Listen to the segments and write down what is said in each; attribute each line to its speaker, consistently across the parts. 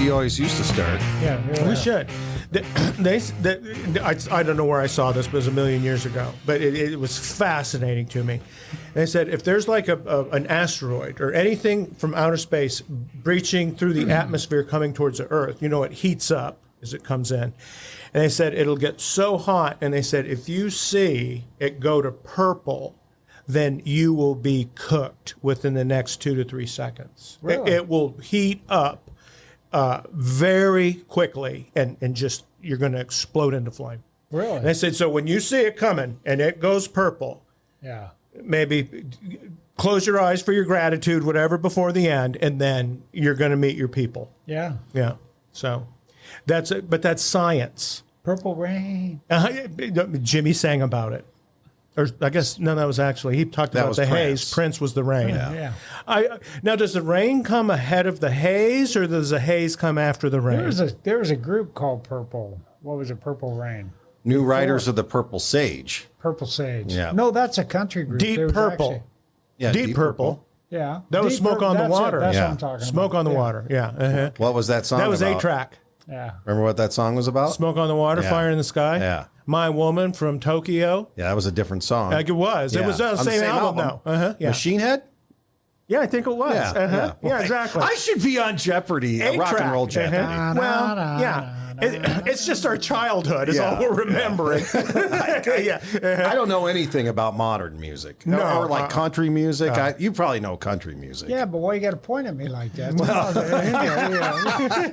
Speaker 1: we always used to start.
Speaker 2: Yeah, we should. I don't know where I saw this, but it was a million years ago. But it was fascinating to me. They said if there's like an asteroid or anything from outer space breaching through the atmosphere coming towards the Earth, it heats up as it comes in. And they said it'll get so hot. And they said if you see it go to purple, then you will be cooked within the next 2 to 3 seconds.
Speaker 3: Really?
Speaker 2: It will heat up very quickly, and just you're going to explode into flame.
Speaker 3: Really?
Speaker 2: And I said, so when you see it coming and it goes purple, maybe close your eyes for your gratitude, whatever, before the end, and then you're going to meet your people.
Speaker 3: Yeah.
Speaker 2: Yeah. So that's it, but that's science.
Speaker 3: Purple rain.
Speaker 2: Jimmy sang about it. Or I guess that was actually he talked about the haze. Prince was the rain.
Speaker 3: Yeah.
Speaker 2: Now, does the rain come ahead of the haze, or does the haze come after the rain?
Speaker 3: There was a group called Purple. What was it? Purple Rain.
Speaker 1: New Riders of the Purple Sage.
Speaker 3: Purple Sage.
Speaker 1: Yeah.
Speaker 3: No, that's a country group.
Speaker 2: Deep Purple.
Speaker 1: Deep Purple.
Speaker 3: Yeah.
Speaker 2: That was Smoke on the Water.
Speaker 3: That's what I'm talking about.
Speaker 2: Smoke on the Water. Yeah. Uh-huh.
Speaker 1: What was that song?
Speaker 2: That was
Speaker 1: about?
Speaker 2: 8-track.
Speaker 3: Yeah.
Speaker 1: Remember what that song was about?
Speaker 2: Smoke on the Water, Fire in the Sky.
Speaker 1: Yeah.
Speaker 2: My Woman from Tokyo.
Speaker 1: Yeah, that was a different song.
Speaker 2: Like it was.
Speaker 1: Yeah.
Speaker 2: It was the same album, though. Uh-huh. Yeah.
Speaker 1: Machine Head?
Speaker 2: Yeah, I think it was.
Speaker 1: Yeah,
Speaker 2: uh-huh. Yeah, exactly.
Speaker 1: I should be on Jeopardy, rock and roll Jeopardy.
Speaker 2: Uh-huh. Well, yeah. It's just our childhood is all we're remembering.
Speaker 1: I don't know anything about modern music.
Speaker 2: No,
Speaker 1: or like country music. You probably know country music.
Speaker 3: Yeah, but why you got to point at me like that?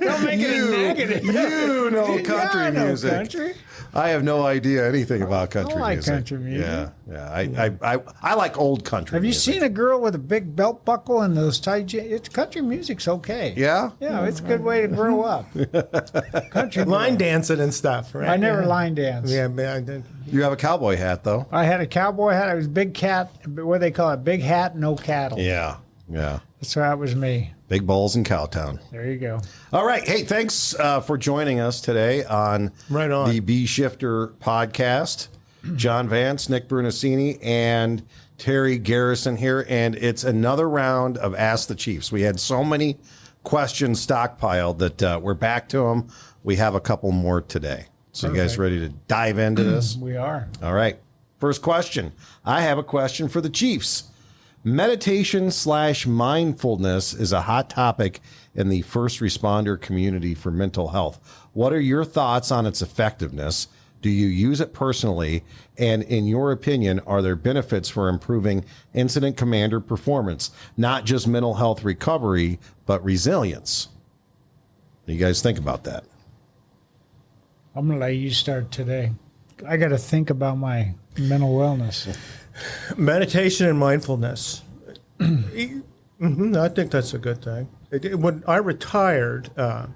Speaker 3: Don't make it a negative.
Speaker 1: You know country
Speaker 3: I know
Speaker 1: music.
Speaker 3: country.
Speaker 1: I have no idea anything about country music.
Speaker 3: I like country music.
Speaker 1: Yeah. I like old country
Speaker 3: Have you
Speaker 1: music.
Speaker 3: seen a girl with a big belt buckle and those tight jeans? It's country music's okay.
Speaker 1: Yeah?
Speaker 3: Yeah, it's a good way to grow up. Country
Speaker 2: Line
Speaker 3: music.
Speaker 2: dancing and stuff, right?
Speaker 3: I never line danced.
Speaker 2: Yeah, I did.
Speaker 1: You have a cowboy hat, though.
Speaker 3: I had a cowboy hat. I was big cat. What do they call it? Big hat, no cattle.
Speaker 1: Yeah.
Speaker 3: So that was me.
Speaker 1: Big balls in Cowtown.
Speaker 3: There you go.
Speaker 1: All right. Hey, thanks for joining us today on the Bee Shifter podcast. John Vance, Nick Brunacini, and Terry Garrison here. And it's another round of Ask the Chiefs. We had so many questions stockpiled that we're back to them. We have a couple more today. So you guys ready to dive into this?
Speaker 3: We are.
Speaker 1: All right. First question. I have a question for the Chiefs. Meditation/mindfulness is a hot topic in the first responder community for mental health. What are your thoughts on its effectiveness? Do you use it personally? And in your opinion, are there benefits for improving incident commander performance, not just mental health recovery, but resilience? What do you guys think about that?
Speaker 3: I'm going to let you start today. I got to think about my mental wellness.
Speaker 2: Meditation and mindfulness. I think that's a good thing. When I retired, I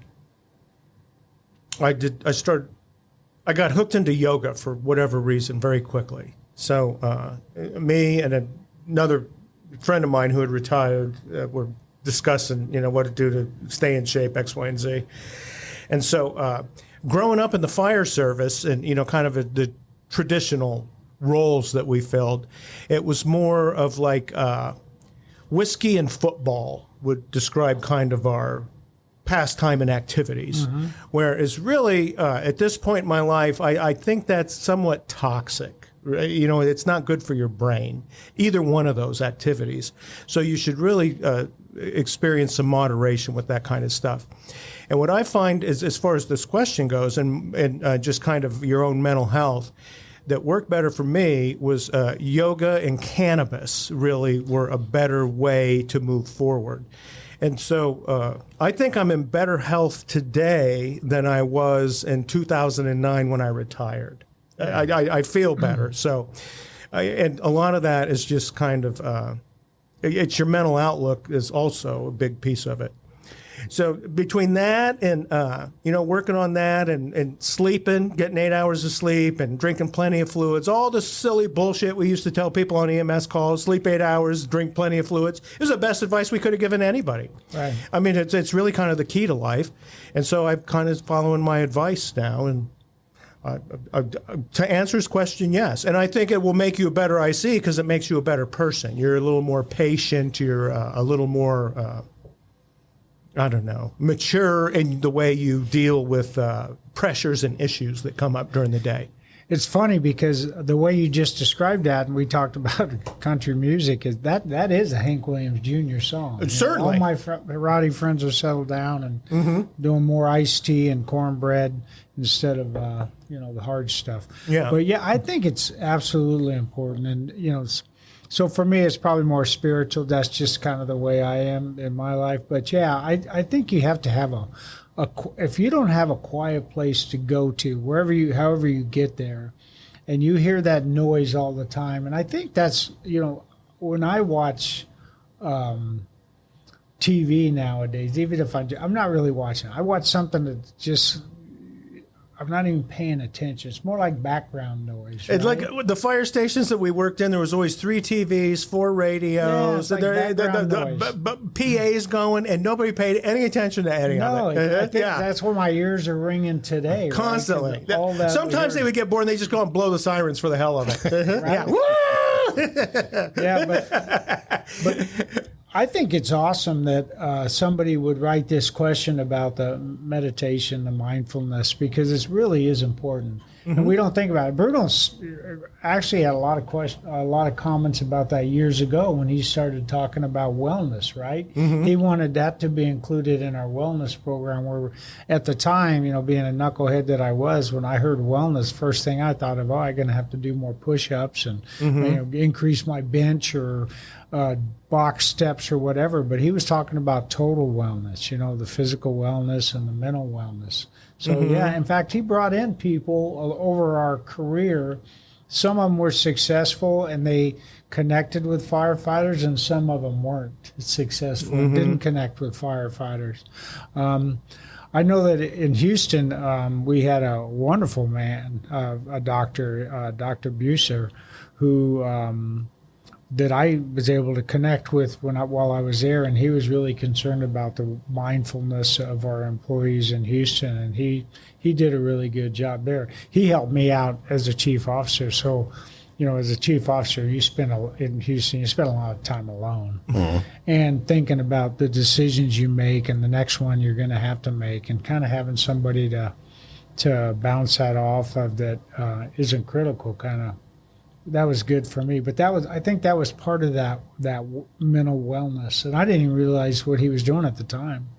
Speaker 2: got hooked into yoga for whatever reason very quickly. So me and another friend of mine who had retired were discussing, what to do to stay in shape, X, Y, and Z. And so growing up in the fire service and, kind of the traditional roles that we filled, it was more of like whiskey and football would describe kind of our pastime and activities. Whereas really, at this point in my life, I think that's somewhat toxic. Right? It's not good for your brain, either one of those activities. So you should really experience some moderation with that kind of stuff. And what I find is, as far as this question goes, and just kind of your own mental health, that worked better for me was yoga and cannabis really were a better way to move forward. And so I think I'm in better health today than I was in 2009 when I retired. I feel better. So, and a lot of that is just kind of, it's your mental outlook is also a big piece of it. So between that and, working on that and sleeping, getting 8 hours of sleep and drinking plenty of fluids, all the silly bullshit we used to tell people on EMS calls, sleep 8 hours, drink plenty of fluids, is the best advice we could have given anybody.
Speaker 3: Right.
Speaker 2: I mean, it's really kind of the key to life. And so I'm kind of following my advice now. And to answer his question, yes. And I think it will make you a better IC because it makes you a better person. You're a little more patient. You're a little more... I don't know, mature in the way you deal with pressures and issues that come up during the day.
Speaker 3: It's funny because the way you just described that, and we talked about country music, is that is a Hank Williams Jr. song.
Speaker 2: Certainly.
Speaker 3: All my rowdy friends are settled down and doing more iced tea and cornbread instead of the hard stuff.
Speaker 2: Yeah.
Speaker 3: But yeah, I think it's absolutely important, and so for me, it's probably more spiritual. That's just kind of the way I am in my life. But yeah, I think you have to have if you don't have a quiet place to go to, however you get there, and you hear that noise all the time, and I think that's, when I watch TV nowadays, even if I'm not really watching, I watch something that just, I'm not even paying attention. It's more like background noise. Right?
Speaker 2: It's like the fire stations that we worked in. There was always 3 TVs, 4 radios, PAs going, and nobody paid any attention to any of it.
Speaker 3: I think that's where my ears are ringing today.
Speaker 2: Constantly.
Speaker 3: Right?
Speaker 2: Sometimes they would get bored and they just go and blow the sirens for the hell of it.
Speaker 3: Yeah, but I think it's awesome that somebody would write this question about the meditation, the mindfulness, because it really is important, and we don't think about it. Bruno actually had a lot of comments about that years ago when he started talking about wellness. Right? He wanted that to be included in our wellness program. Where at the time, being a knucklehead that I was, when I heard wellness, first thing I thought of, I'm going to have to do more push-ups and increase my bench or box steps or whatever, but he was talking about total wellness, the physical wellness and the mental wellness. So yeah, in fact, he brought in people over our career. Some of them were successful and they connected with firefighters, and some of them weren't successful and didn't connect with firefighters. I know that in Houston, we had a wonderful man, a doctor, Dr. Buser, who that I was able to connect with while I was there, and he was really concerned about the mindfulness of our employees in Houston, and he did a really good job there. He helped me out as a chief officer, so as a chief officer, in Houston, you spend a lot of time alone and thinking about the decisions you make and the next one you're going to have to make, and kind of having somebody to bounce that off of that isn't critical kind of. That was good for me, but I think that was part of that mental wellness, and I didn't even realize what he was doing at the time.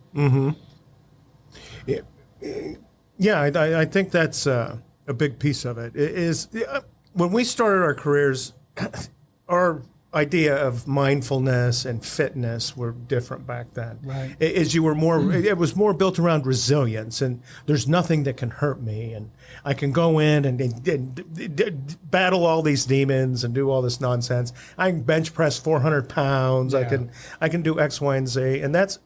Speaker 2: Yeah, I think that's a big piece of it. Is when we started our careers, our idea of mindfulness and fitness were different back then.
Speaker 3: Right.
Speaker 2: It was more built around resilience, and there's nothing that can hurt me, and I can go in and battle all these demons and do all this nonsense. I can bench press 400 pounds. Yeah. I can do X, Y, and Z, and that's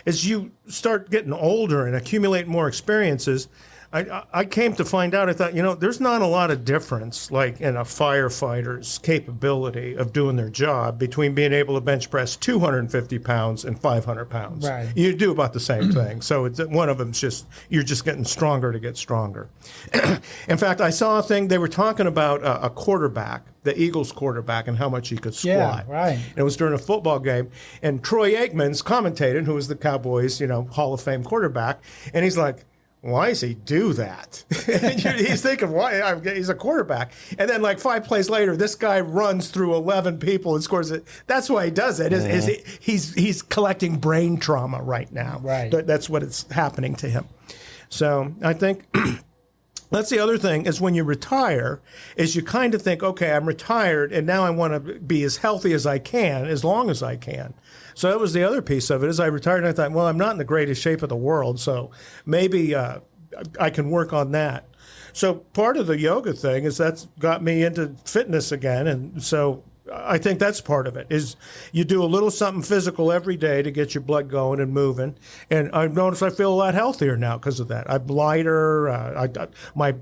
Speaker 2: as you start getting older and accumulate more experiences. I came to find out, I thought, there's not a lot of difference, like in a firefighter's capability of doing their job between being able to bench press 250 pounds and 500 pounds.
Speaker 3: Right.
Speaker 2: You do about the same thing. So one of them's you're just getting stronger to get stronger. In fact, I saw a thing, they were talking about a quarterback, the Eagles quarterback, and how much he could squat.
Speaker 3: Yeah, right.
Speaker 2: And it was during a football game, and Troy Aikman's commentated, who was the Cowboys, Hall of Fame quarterback, and he's like, why does he do that? He's thinking, why? He's a quarterback. And then, 5 plays later, this guy runs through 11 people and scores it. That's why he does it. He's collecting brain trauma right now.
Speaker 3: Right.
Speaker 2: That's what is happening to him. So I think that's the other thing is when you retire, is you kind of think, okay, I'm retired, and now I want to be as healthy as I can, as long as I can. So that was the other piece of it. As I retired, I thought, well, I'm not in the greatest shape of the world, so maybe I can work on that. So part of the yoga thing is that's got me into fitness again, and so I think that's part of it, is you do a little something physical every day to get your blood going and moving. And I've noticed I feel a lot healthier now because of that. I'm lighter. My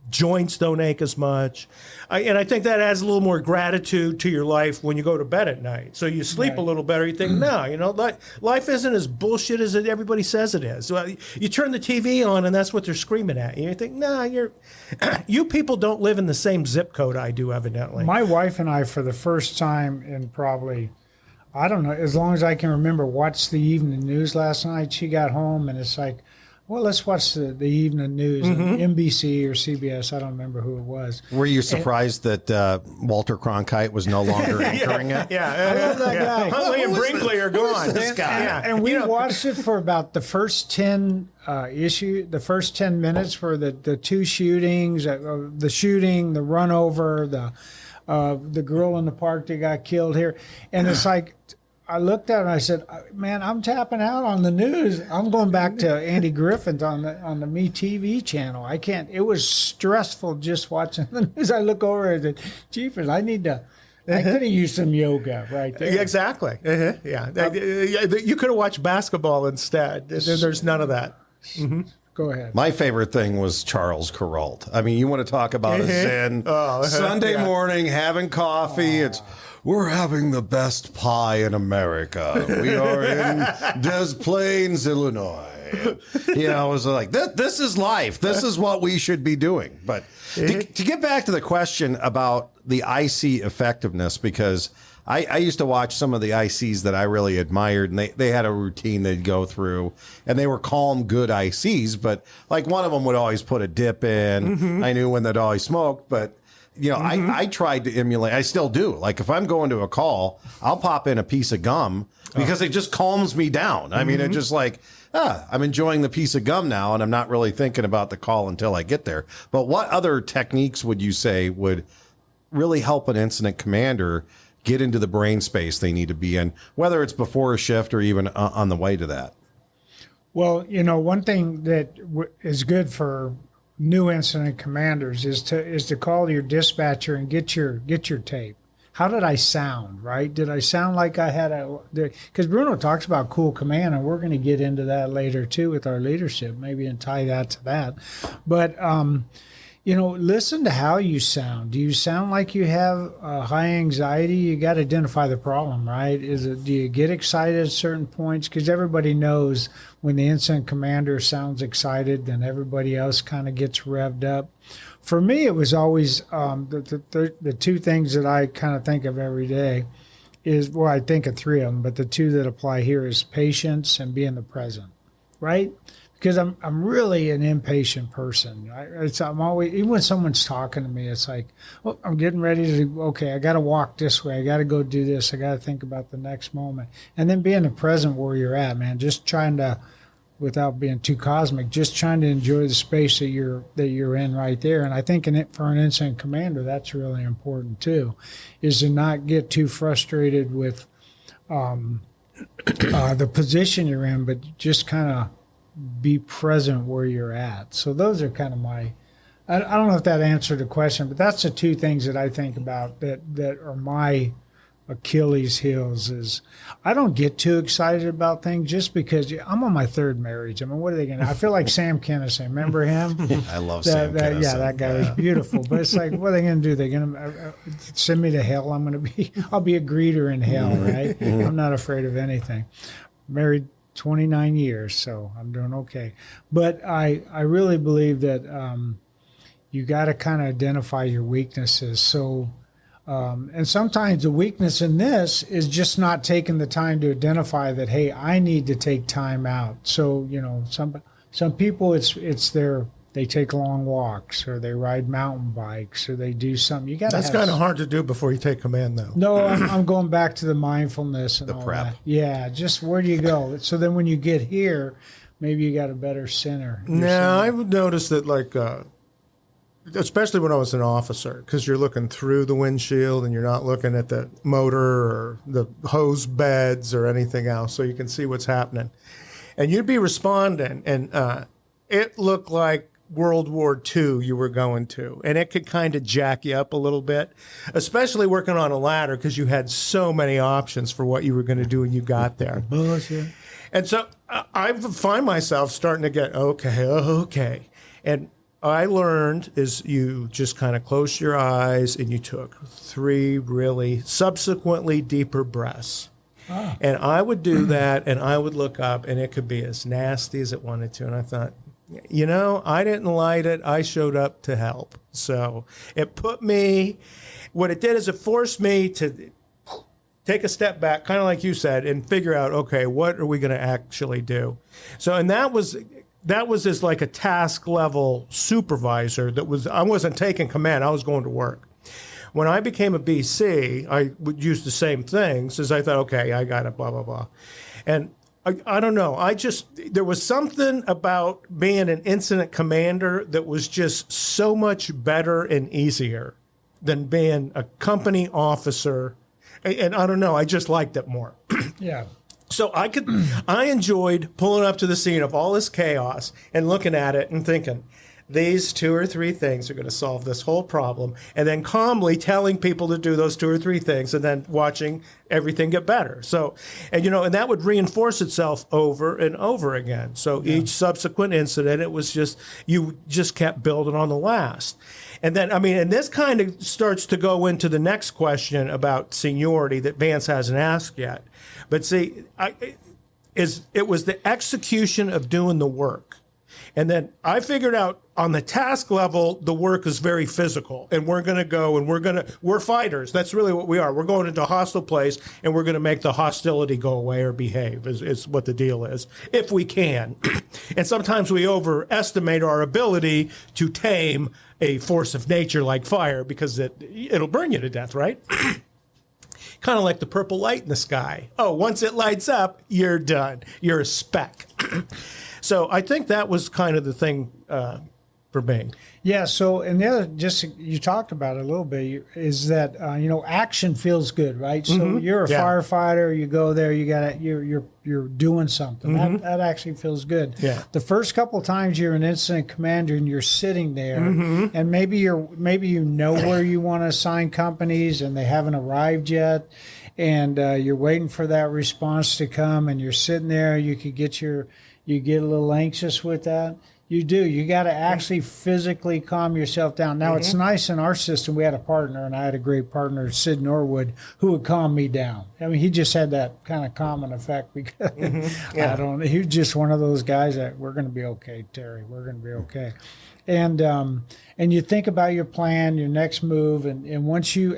Speaker 2: joints don't ache as much. And I think that adds a little more gratitude to your life when you go to bed at night. So you sleep a little better. You think, no, life isn't as bullshit as everybody says it is. Well, you turn the TV on and that's what they're screaming at you. You think, you people don't live in the same zip code I do, evidently.
Speaker 3: My wife and I, for the first time in probably, I don't know, as long as I can remember, watched the evening news last night. She got home and it's like, well, let's watch the evening news, NBC or CBS. I don't remember who it was.
Speaker 1: Were you surprised that Walter Cronkite was no longer anchoring it?
Speaker 2: Yeah,
Speaker 3: I love that guy.
Speaker 2: Huntley and Brinkley are gone.
Speaker 1: This guy.
Speaker 3: And we watched it for about the first 10 minutes for the two shootings, the shooting, the run over, the girl in the park that got killed here. And it's like, I looked at it and I said, man, I'm tapping out on the news. I'm going back to Andy Griffin's on the Me TV channel. I can't. It was stressful just watching the news. I look over and said, jeepers, I could have used some yoga right there.
Speaker 2: Exactly. Yeah. You could have watched basketball instead. There's none of that.
Speaker 3: Go ahead.
Speaker 1: My favorite thing was Charles Kuralt. I mean, you want to talk about a Zen Sunday morning having coffee. We're having the best pie in America. We are in Des Plaines, Illinois. I was like, this is life. This is what we should be doing. But to get back to the question about the IC effectiveness, because I used to watch some of the ICs that I really admired, and they had a routine they'd go through, and they were calm, good ICs, but like one of them would always put a dip in. I knew when they'd always smoked, but I tried to emulate. I still do. Like if I'm going to a call, I'll pop in a piece of gum because it just calms me down. I mean, it's just like, I'm enjoying the piece of gum now, and I'm not really thinking about the call until I get there. But what other techniques would you say would really help an incident commander get into the brain space they need to be in, whether it's before a shift or even on the way to that?
Speaker 3: Well, one thing that is good for new incident commanders is to call your dispatcher and get your tape. How did I sound, right? Did I sound like I had because Bruno talks about cool command, and we're going to get into that later too with our leadership, maybe, and tie that to that. But, listen to how you sound. Do you sound like you have high anxiety? You got to identify the problem, right? Do you get excited at certain points? Because everybody knows when the incident commander sounds excited, then everybody else kind of gets revved up. For me, it was always the two things that I kind of think of every day is, well, I think of three of them, but the two that apply here is patience and being the present, right? Because I'm really an impatient person. I'm always, even when someone's talking to me, it's like, oh, I'm getting ready to, okay, I got to walk this way. I got to go do this. I got to think about the next moment. And then being the present where you're at, man, just trying to, without being too cosmic, just trying to enjoy the space that you're in right there. And I think for an incident commander, that's really important too, is to not get too frustrated with the position you're in, but just kind of be present where you're at. So those are kind of I don't know if that answered the question, but that's the two things that I think about that are my Achilles heels. Is I don't get too excited about things just because I'm on my third marriage. I mean, what are they going to do? I feel like Sam Kinison. Remember him?
Speaker 1: I love Sam Kinison.
Speaker 3: Yeah, that guy was beautiful. But it's like, what are they going to do? They're going to send me to hell? I'll be a greeter in hell, right? I'm not afraid of anything. Married 29 years, so I'm doing okay. But I really believe that you got to kind of identify your weaknesses. So, and sometimes the weakness in this is just not taking the time to identify that, hey, I need to take time out. So, some people they take long walks, or they ride mountain bikes, or they do something.
Speaker 2: That's kind of hard to do before you take command, though.
Speaker 3: No, I'm going back to the mindfulness and
Speaker 1: the
Speaker 3: all
Speaker 1: prep.
Speaker 3: That. Yeah, just where do you go? So then when you get here, maybe you got a better center.
Speaker 2: No, I've noticed that, like, especially when I was an officer, because you're looking through the windshield and you're not looking at the motor or the hose beds or anything else, so you can see what's happening. And you'd be responding, and it looked like World War II you were going to, and it could kind of jack you up a little bit, especially working on a ladder, because you had so many options for what you were going to do when you got there.
Speaker 3: Bullshit.
Speaker 2: And so I find myself starting to get, okay. And I learned is you just kind of closed your eyes and you took 3 really subsequently deeper breaths. Ah. And I would do that, and I would look up, and it could be as nasty as it wanted to. And I thought, I didn't light it. I showed up to help. So it put me, what it did is it forced me to take a step back, kind of like you said, and figure out, okay, what are we going to actually do? So, and that was as like a task level supervisor I wasn't taking command. I was going to work. When I became a BC, I would use the same things as I thought, okay, I got it, blah, blah, blah. And I don't know. There was something about being an incident commander that was just so much better and easier than being a company officer. And I don't know, I just liked it more.
Speaker 3: Yeah.
Speaker 2: So I enjoyed pulling up to the scene of all this chaos and looking at it and thinking, these 2 or 3 things are going to solve this whole problem, and then calmly telling people to do those 2 or 3 things and then watching everything get better. So, and that would reinforce itself over and over again. So each subsequent incident, it was you just kept building on the last. And then, and this kind of starts to go into the next question about seniority that Vance hasn't asked yet. But see, it was the execution of doing the work. And then I figured out on the task level, the work is very physical, and we're going to go and we're fighters. That's really what we are. We're going into a hostile place, and we're going to make the hostility go away or behave is what the deal is, if we can. And sometimes we overestimate our ability to tame a force of nature like fire because it'll burn you to death, right? Kind of like the purple light in the sky. Oh, once it lights up, you're done. You're a speck. So I think that was kind of the thing for me.
Speaker 3: Yeah. So, and the other, you talked about it a little bit, is that action feels good, right? So you're a firefighter. You go there. You're doing something. That actually feels good.
Speaker 2: Yeah.
Speaker 3: The first couple of times you're an incident commander and you're sitting there, and maybe you know where you want to assign companies and they haven't arrived yet, and you're waiting for that response to come, and you're sitting there. You get a little anxious with that. You do. You got to actually physically calm yourself down. Now, it's nice in our system. We had a partner, and I had a great partner, Sid Norwood, who would calm me down. He just had that kind of calming effect because he was just one of those guys that we're going to be okay, Terry. We're going to be okay. And you think about your plan, your next move, and once you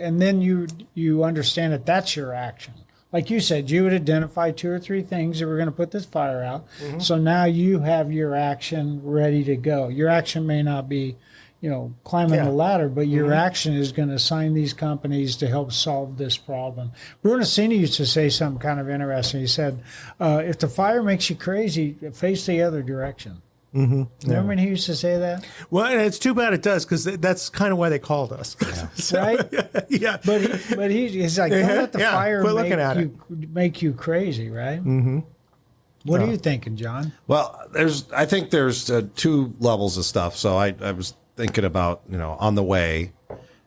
Speaker 3: understand that that's your action. Like you said, you would identify 2 or 3 things that were going to put this fire out. So now you have your action ready to go. Your action may not be, climbing the ladder, but your action is going to assign these companies to help solve this problem. Brunacini used to say something kind of interesting. He said, if the fire makes you crazy, face the other direction. Remember when he used to say that?
Speaker 2: Well, and it's too bad it does, because that's kind of why they called us.
Speaker 3: Right?
Speaker 2: Yeah.
Speaker 3: But he's like, don't let the fire make you crazy, right? What are you thinking, John?
Speaker 1: Well, I think there's 2 levels of stuff. So I was thinking about, on the way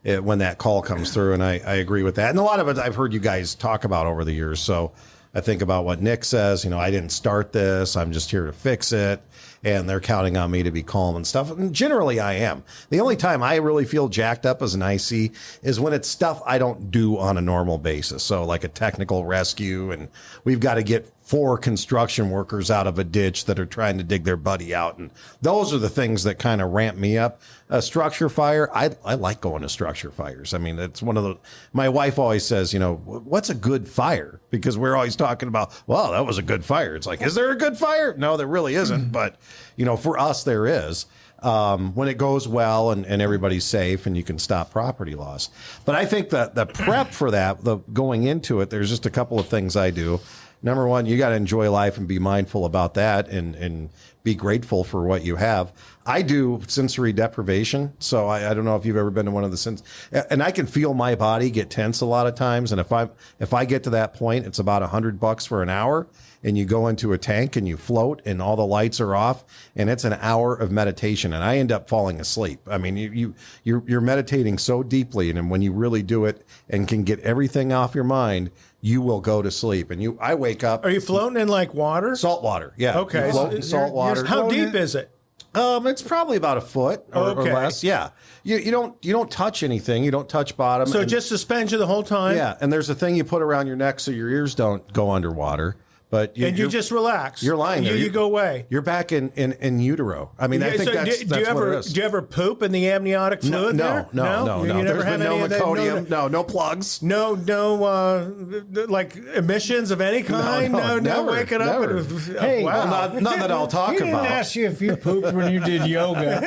Speaker 1: when that call comes through, and I agree with that. And a lot of it I've heard you guys talk about over the years. So I think about what Nick says, I didn't start this. I'm just here to fix it. And they're counting on me to be calm and stuff. And generally I am. The only time I really feel jacked up as an IC is when it's stuff I don't do on a normal basis. So like a technical rescue, and we've got to get 4 construction workers out of a ditch that are trying to dig their buddy out. And those are the things that kind of ramp me up. A structure fire, I like going to structure fires. It's one of my wife always says, what's a good fire? Because we're always talking about, well, that was a good fire. It's like, is there a good fire? No, there really isn't. But, for us, there is. When it goes well and everybody's safe and you can stop property loss. But I think that the prep for that, the going into it, there's just a couple of things I do. Number one, you got to enjoy life and be mindful about that and be grateful for what you have. I do sensory deprivation. So I don't know if you've ever been to one of the and I can feel my body get tense a lot of times. And if I get to that point, it's about $100 for an hour, and you go into a tank and you float and all the lights are off, and it's an hour of meditation, and I end up falling asleep. You're meditating so deeply, and when you really do it and can get everything off your mind, you will go to sleep. And I wake up.
Speaker 2: Are you floating in like water?
Speaker 1: Salt water. Yeah.
Speaker 2: Okay.
Speaker 1: You float in salt water.
Speaker 2: How deep is it?
Speaker 1: It's probably about 1 foot or less. Yeah. You don't touch anything. You don't touch bottom.
Speaker 2: So it just suspends you the whole time?
Speaker 1: Yeah. And there's a thing you put around your neck so your ears don't go underwater. But
Speaker 2: you just relax.
Speaker 1: You're lying there.
Speaker 2: You go away.
Speaker 1: You're back in utero. I mean, I think that's what it is.
Speaker 2: Do you ever poop in the amniotic fluid?
Speaker 1: No.
Speaker 2: You never
Speaker 1: There's
Speaker 2: had
Speaker 1: been no
Speaker 2: any of that?
Speaker 1: meconium. No plugs.
Speaker 2: No, like emissions of any kind. No,
Speaker 1: never,
Speaker 2: waking
Speaker 1: never.
Speaker 2: up.
Speaker 3: Hey,
Speaker 1: Well, none that I'll talk
Speaker 3: He didn't
Speaker 1: about.
Speaker 3: ask you if you pooped when you did yoga.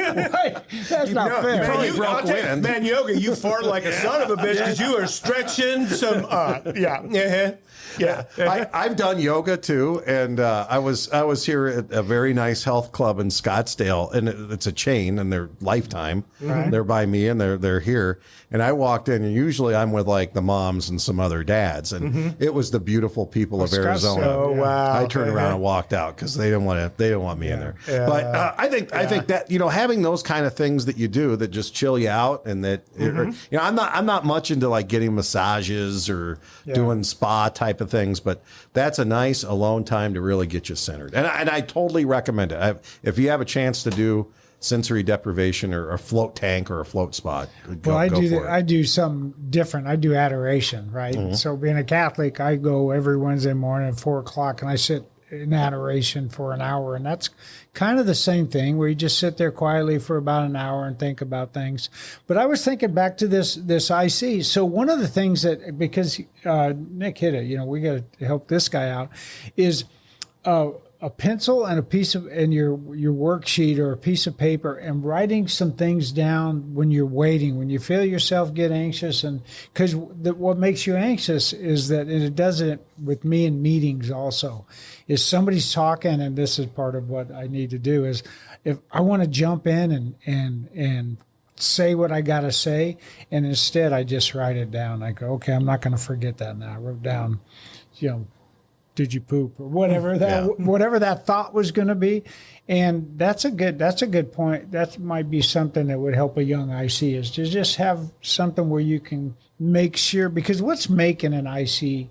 Speaker 3: That's not fair.
Speaker 1: probably broke wind.
Speaker 2: Man, yoga, you fart like a son of a bitch because you are stretching some. Yeah.
Speaker 1: I've done yoga too, and I was here at a very nice health club in Scottsdale, and it's a chain, and they're Lifetime.
Speaker 3: Right.
Speaker 1: They're by me, and they're here. And I walked in, and usually I'm with like the moms and some other dads, and it was the beautiful people of Arizona.
Speaker 2: Oh wow!
Speaker 1: I turned around and walked out because they didn't want me in there.
Speaker 2: Yeah.
Speaker 1: But I think that having those kind of things that you do that just chill you out, and that I'm not much into like getting massages or doing spa type of things, but that's a nice alone time to really get you centered. And I totally recommend it. If you have a chance to do sensory deprivation or a float tank or a float spot, go for it.
Speaker 3: I do something different. I do adoration, right? So being a Catholic, I go every Wednesday morning at 4:00 and I sit in adoration for an hour. And that's kind of the same thing where you just sit there quietly for about an hour and think about things. But I was thinking back to this IC. So one of the things that, because Nick hit it, we got to help this guy out, is a pencil and a piece of, and your worksheet or a piece of paper, and writing some things down when you're waiting, when you feel yourself get anxious. And because what makes you anxious is that, and it does it with me in meetings also, is somebody's talking, and this is part of what I need to do, is if I want to jump in and say what I got to say, and instead I just write it down. I go, okay, I'm not going to forget that now. I wrote down, did you poop, or whatever that thought was going to be. And that's a good point. That might be something that would help a young IC, is to just have something where you can make sure, because what's making an IC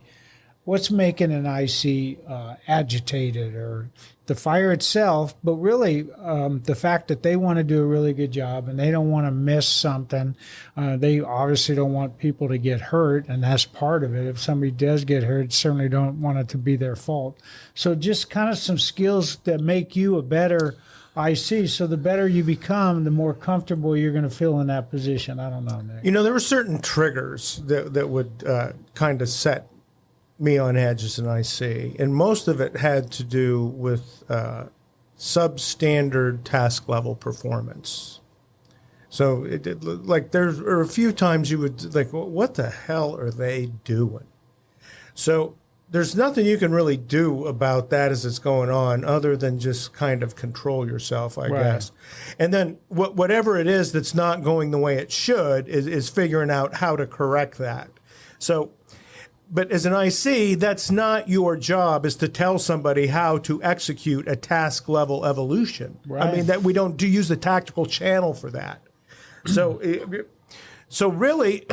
Speaker 3: agitated, or the fire itself, but really the fact that they want to do a really good job and they don't want to miss something. They obviously don't want people to get hurt, and that's part of it. If somebody does get hurt, certainly don't want it to be their fault. So just kind of some skills that make you a better IC. So the better you become, the more comfortable you're going to feel in that position. I don't know, Nick.
Speaker 2: There were certain triggers that would kind of set me on edge as an IC, and most of it had to do with substandard task level performance. So like there are a few times you would like, well, what the hell are they doing? So there's nothing you can really do about that as it's going on, other than just kind of control yourself, I guess. And then whatever it is that's not going the way it should is figuring out how to correct that. So, but as an IC, that's not your job, is to tell somebody how to execute a task level evolution. Right. I mean, that we don't use the tactical channel for that. So really,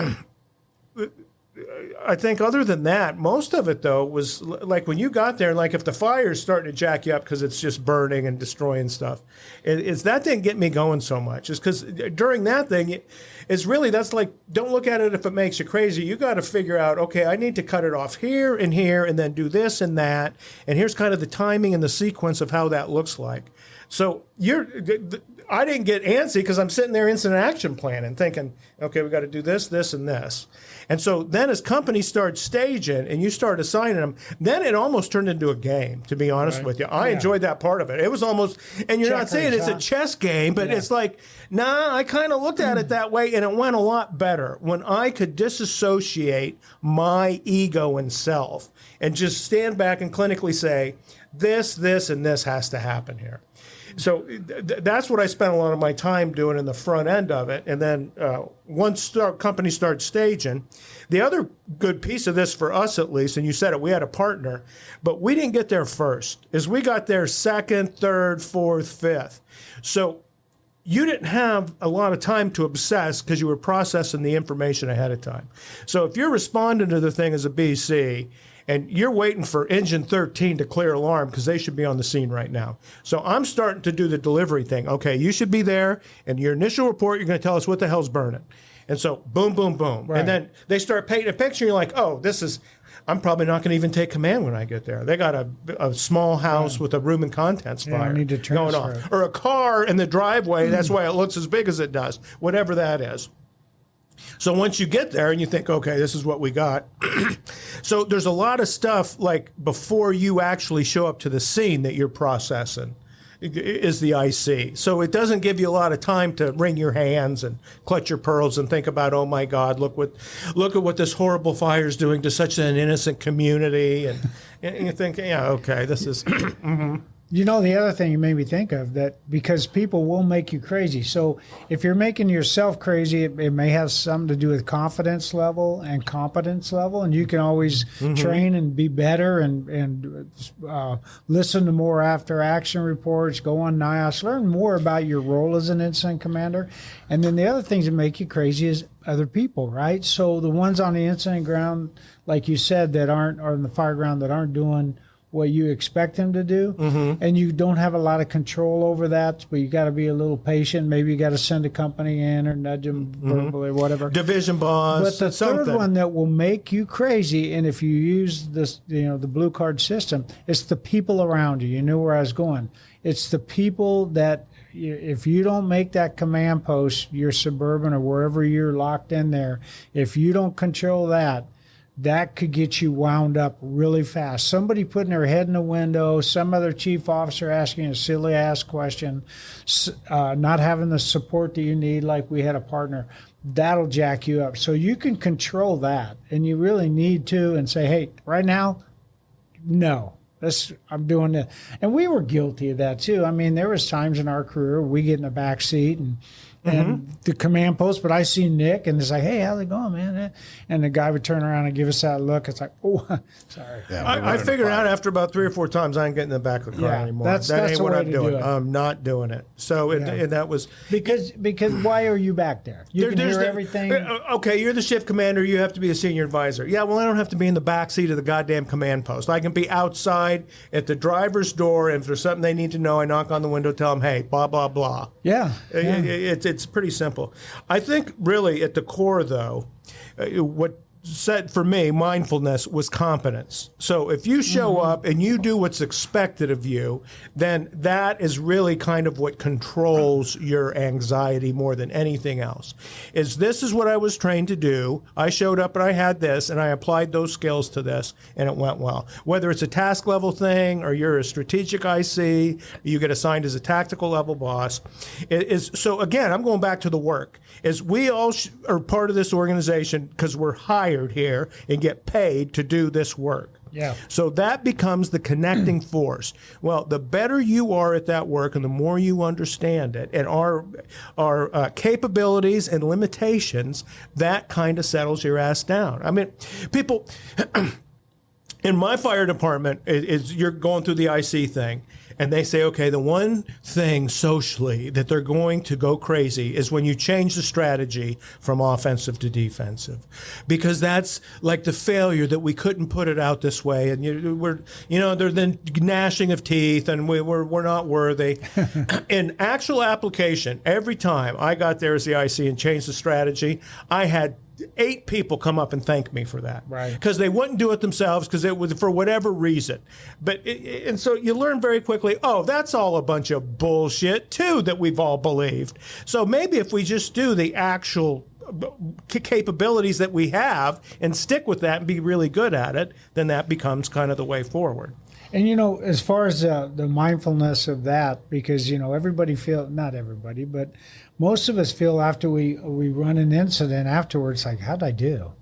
Speaker 2: I think other than that, most of it, though, was like when you got there, like if the fire's starting to jack you up because it's just burning and destroying stuff, that didn't get me going so much. Is because during that thing, it's really, that's like, don't look at it if it makes you crazy. You got to figure out, okay, I need to cut it off here, and then do this and that. And here's kind of the timing and the sequence of how that looks like. So I didn't get antsy because I'm sitting there instant action planning, thinking, okay, we got to do this, this, and this. And so then as companies start staging and you start assigning them, then it almost turned into a game, to be honest with you. I enjoyed that part of it. It was almost, and you're not saying it's a chess game, but it's like, nah, I kind of looked at it that way, and it went a lot better when I could disassociate my ego and self and just stand back and clinically say, this, and this has to happen here. So that's what I spent a lot of my time doing in the front end of it. And then once companies start staging, the other good piece of this for us, at least, and you said it, we had a partner, but we didn't get there first, is we got there second, third, fourth, fifth. So you didn't have a lot of time to obsess because you were processing the information ahead of time. So if you're responding to the thing as a BC, and you're waiting for engine 13 to clear alarm because they should be on the scene right now. So I'm starting to do the delivery thing. Okay, you should be there. And your initial report, you're going to tell us what the hell's burning. And so boom, boom, boom. Right. And then they start painting a picture. And you're like, oh, this is, I'm probably not going to even take command when I get there. They got a small house with a room and contents fire
Speaker 3: I need to
Speaker 2: going on.
Speaker 3: transfer.
Speaker 2: Or a car in the driveway. That's why it looks as big as it does, whatever that is. So once you get there and you think, okay, this is what we got. So there's a lot of stuff like before you actually show up to the scene that you're processing is the IC. So it doesn't give you a lot of time to wring your hands and clutch your pearls and think about, oh my God, look at what this horrible fire is doing to such an innocent community. And you think, yeah, okay, this is.
Speaker 3: You know, the other thing you made me think of, that because people will make you crazy. So if you're making yourself crazy, it may have something to do with confidence level and competence level. And you can always train and be better and listen to more after action reports, go on NIOS, learn more about your role as an incident commander. And then the other things that make you crazy is other people, right? So the ones on the incident ground, like you said, that aren't, or in the fire ground that aren't doing what you expect them to do, and you don't have a lot of control over that, but you got to be a little patient. Maybe you got to send a company in or nudge them verbally or whatever.
Speaker 2: Division boss.
Speaker 3: But the third one that will make you crazy, and if you use this, the blue card system, it's the people around you. You knew where I was going. It's the people that, if you don't make that command post, your suburban or wherever you're locked in there, if you don't control that, that could get you wound up really fast. Somebody putting their head in the window, some other chief officer asking a silly ass question, not having the support that you need, like we had a partner, that'll jack you up. So you can control that, and you really need to, and say, hey, right now, no. I'm doing it. And we were guilty of that too. I mean, there was times in our career we get in the back seat and the command post, but I see Nick and it's like, hey, how's it going, man? And the guy would turn around and give us that look. It's like, oh, sorry.
Speaker 1: Yeah,
Speaker 2: I figured out after about 3 or 4 times I ain't getting in the back of the car anymore. That ain't what I'm doing. I'm not doing it. So and that was
Speaker 3: because why are you back there? You can hear everything.
Speaker 2: Okay, you're the shift commander. You have to be a senior advisor. Yeah, well, I don't have to be in the back seat of the goddamn command post. I can be outside at the driver's door, and if there's something they need to know, I knock on the window, tell them, hey, blah blah blah.
Speaker 3: Yeah.
Speaker 2: It's pretty simple. I think really at the core, though, what said for me, mindfulness was competence. So if you show up and you do what's expected of you, then that is really kind of what controls your anxiety more than anything else. This is what I was trained to do. I showed up and I had this and I applied those skills to this and it went well. Whether it's a task level thing or you're a strategic IC, you get assigned as a tactical level boss. So again, I'm going back to the work. We all are part of this organization because we're hired here and get paid to do this work.
Speaker 3: Yeah.
Speaker 2: So that becomes the connecting force. Well, the better you are at that work and the more you understand it and our capabilities and limitations, that kind of settles your ass down. I mean, people in my fire department, you're going through the IC thing. And they say, okay, the one thing socially that they're going to go crazy is when you change the strategy from offensive to defensive, because that's like the failure that we couldn't put it out this way, and they're then gnashing of teeth, and we're not worthy. In actual application, every time I got there as the IC and changed the strategy, I had 8 people come up and thank me for that,
Speaker 3: right?
Speaker 2: Because they wouldn't do it themselves because it was for whatever reason. And so you learn very quickly, oh, that's all a bunch of bullshit too that we've all believed. So maybe if we just do the actual capabilities that we have and stick with that and be really good at it, then that becomes kind of the way forward.
Speaker 3: And, as far as the mindfulness of that, because, everybody not everybody, but most of us feel after we run an incident afterwards, like, how'd I do?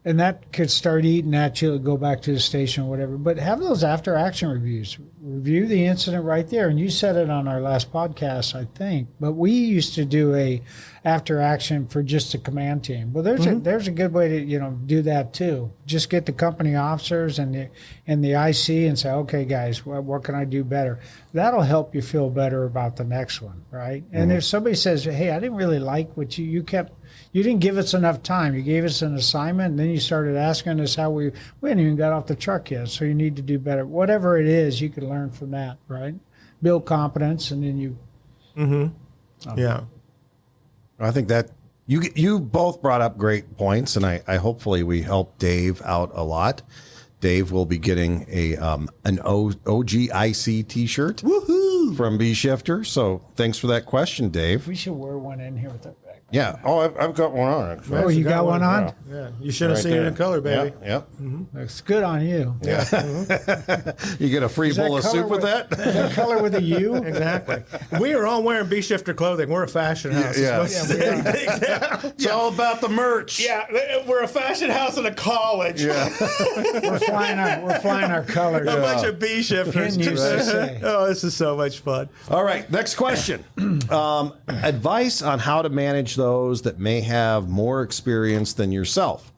Speaker 3: And that could start eating at you, go back to the station or whatever. But have those after action reviews. Review the incident right there. And you said it on our last podcast, I think. But we used to do a after action for just the command team. Well, there's a good way to do that too. Just get the company officers and the IC and say, okay, guys, what can I do better? That'll help you feel better about the next one, right? And if somebody says, hey, I didn't really like what you didn't give us enough time. You gave us an assignment, and then you started asking us how we hadn't even got off the truck yet, so you need to do better. Whatever it is, you can learn from that, right? Build competence, and then you...
Speaker 2: Yeah.
Speaker 1: I think that you both brought up great points, and I hopefully we helped Dave out a lot. Dave will be getting an OGIC T-shirt from B Shifter. So thanks for that question, Dave.
Speaker 3: We should wear one in here with that back.
Speaker 1: Yeah. Oh, I've got one on. Actually.
Speaker 3: Oh, you got one on?
Speaker 2: Yeah. You should have seen it in color, baby.
Speaker 1: Yep.
Speaker 3: Looks good on you.
Speaker 1: Yeah. You get a free bowl of soup with that?
Speaker 3: Is that color with a U?
Speaker 2: Exactly. We are all wearing B Shifter clothing. We're a fashion house.
Speaker 1: It's all about the merch.
Speaker 2: Yeah, we're a fashion house and a college.
Speaker 1: Yeah.
Speaker 3: We're flying our colors.
Speaker 2: A bunch of B shifters. Oh, this is so much fun.
Speaker 1: All right, next question. Advice on how to manage those that may have more experience than yourself.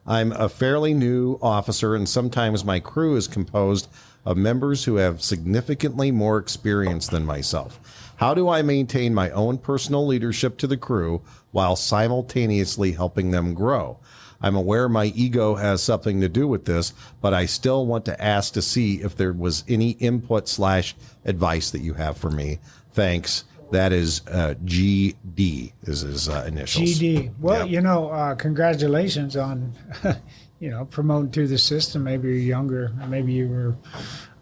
Speaker 1: I'm a fairly new officer, and sometimes my crew is composed of members who have significantly more experience than myself. How do I maintain my own personal leadership to the crew while simultaneously helping them grow? I'm aware my ego has something to do with this, but I still want to ask to see if there was any input/advice that you have for me. Thanks. That is GD is his initials.
Speaker 3: GD. Well,
Speaker 1: Yep.
Speaker 3: Congratulations on, promoting through the system. Maybe you're younger. Maybe you were,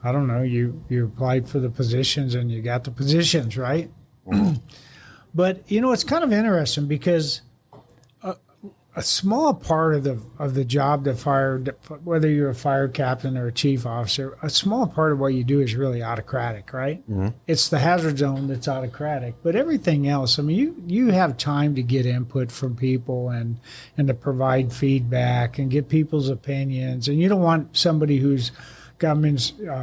Speaker 3: I don't know, you applied for the positions and you got the positions, right? But, it's kind of interesting because a small part of the job whether you're a fire captain or a chief officer, a small part of what you do is really autocratic, right? Mm-hmm. It's the hazard zone that's autocratic, but everything else, I mean, you have time to get input from people and to provide feedback and get people's opinions, and you don't want somebody who's got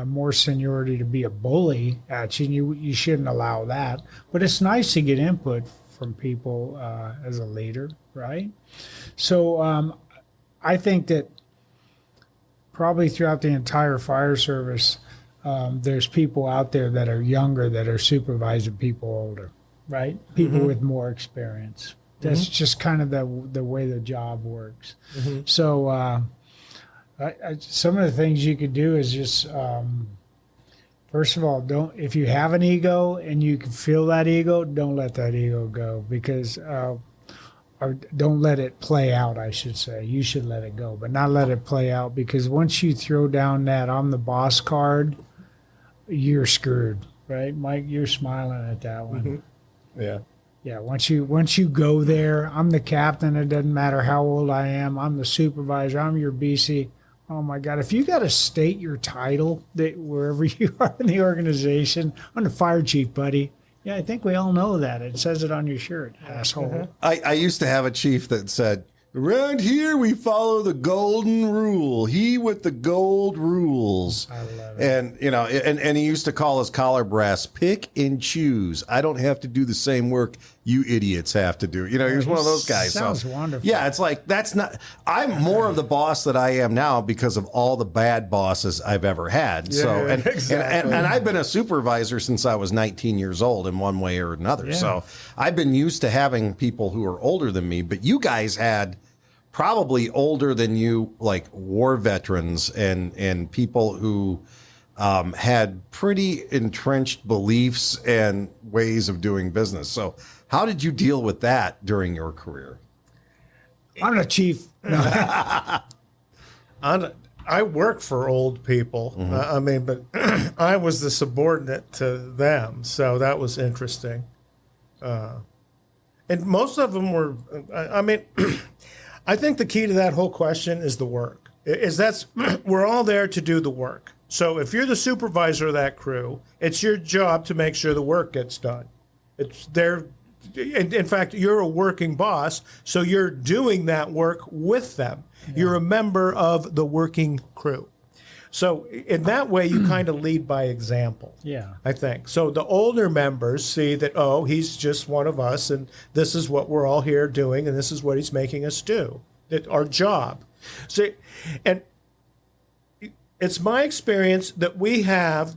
Speaker 3: more seniority to be a bully at you. You shouldn't allow that, but it's nice to get input from people as a leader, right? So I think that probably throughout the entire fire service, there's people out there that are younger that are supervising people older, right? People with more experience. That's just kind of the way the job works. So some of the things you could do is just first of all, if you have an ego and you can feel that ego, don't let that ego go, because or don't let it play out, I should say. You should let it go, but not let it play out, because once you throw down that "I'm the boss" card, you're screwed, right? Mike, you're smiling at that one.
Speaker 2: Yeah.
Speaker 3: Yeah, once you go there, I'm the captain, it doesn't matter how old I am, I'm the supervisor, I'm your BC. Oh my God, if you got to state your title that wherever you are in the organization, I'm the fire chief, buddy. Yeah, I think we all know that. It says it on your shirt, asshole.
Speaker 1: I used to have a chief that said, around here we follow the golden rule. He with the gold rules.
Speaker 3: I love it.
Speaker 1: And, and he used to call his collar brass, pick and choose. I don't have to do the same work you idiots have to do. He was one of those guys.
Speaker 3: Sounds wonderful.
Speaker 1: Yeah, it's like, I'm more of the boss that I am now because of all the bad bosses I've ever had.
Speaker 2: Yeah,
Speaker 1: Exactly. And I've been a supervisor since I was 19 years old in one way or another.
Speaker 3: Yeah.
Speaker 1: So I've been used to having people who are older than me, but you guys had probably older than you, like war veterans and people who had pretty entrenched beliefs and ways of doing business. So how did you deal with that during your career?
Speaker 3: I'm the chief.
Speaker 2: I work for old people. But I was the subordinate to them, so that was interesting. And most of them were, I think the key to that whole question is the work. We're all there to do the work. So if you're the supervisor of that crew, it's your job to make sure the work gets done. In fact, you're a working boss, so you're doing that work with them. Yeah. You're a member of the working crew. So in that way, you kind of lead by example. Yeah, I think. So the older members see that, he's just one of us, and this is what we're all here doing, and this is what he's making us do, our job. So, and it's my experience that we have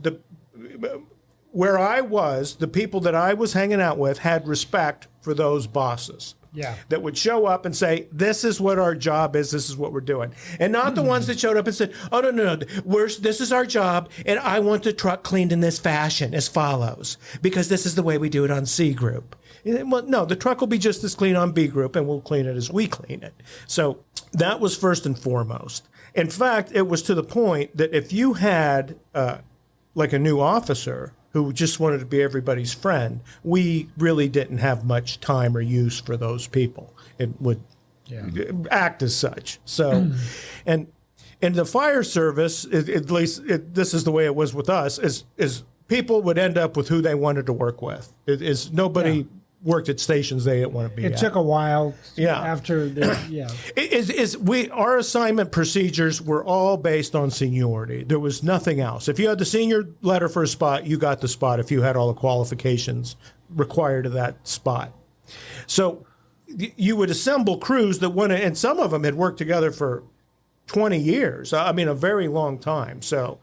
Speaker 2: where I was, the people that I was hanging out with had respect for those bosses. Yeah. That would show up and say, this is what our job is, this is what we're doing. And not the ones that showed up and said, oh, no, this is our job, and I want the truck cleaned in this fashion as follows, because this is the way we do it on C group. Well, no, the truck will be just as clean on B group, and we'll clean it as we clean it. So that was first and foremost. In fact, it was to the point that if you had like a new officer who just wanted to be everybody's friend, we really didn't have much time or use for those people. It would act as such. So, and in the fire service, at least this is the way it was with us, is people would end up with who they wanted to work with. Nobody worked at stations they didn't want to be at.
Speaker 3: It took a while after
Speaker 2: our assignment procedures were all based on seniority. There was nothing else. If you had the senior letter for a spot, you got the spot if you had all the qualifications required of that spot. So you would assemble crews that and some of them had worked together for 20 years. I mean, a very long time. So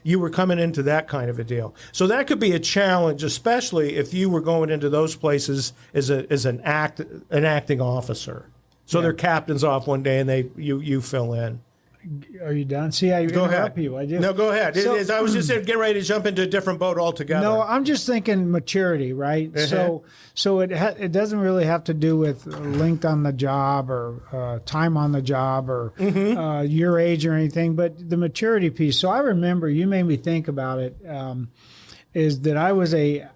Speaker 2: you were coming into that kind of a deal. So that could be a challenge, especially if you were going into those places as an acting officer. So their captain's off one day and you fill in.
Speaker 3: Are you done? See, I interrupt you. I do.
Speaker 2: No, go ahead. I was just getting ready to jump into a different boat altogether.
Speaker 3: No, I'm just thinking maturity, right? So it doesn't really have to do with length on the job or time on the job or your age or anything, but the maturity piece. So I remember you made me think about it. Is that I was a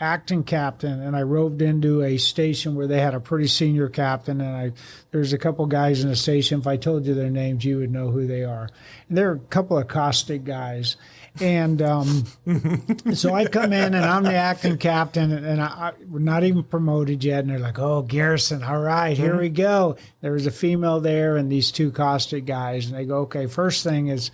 Speaker 3: acting captain, and I roved into a station where they had a pretty senior captain, and there's a couple guys in the station. If I told you their names, you would know who they are. And they're a couple of caustic guys. And so I come in, and I'm the acting captain, and we're not even promoted yet. And they're like, "Oh, Garrison, all right, here we go." There was a female there and these two caustic guys, and they go, "Okay, first thing is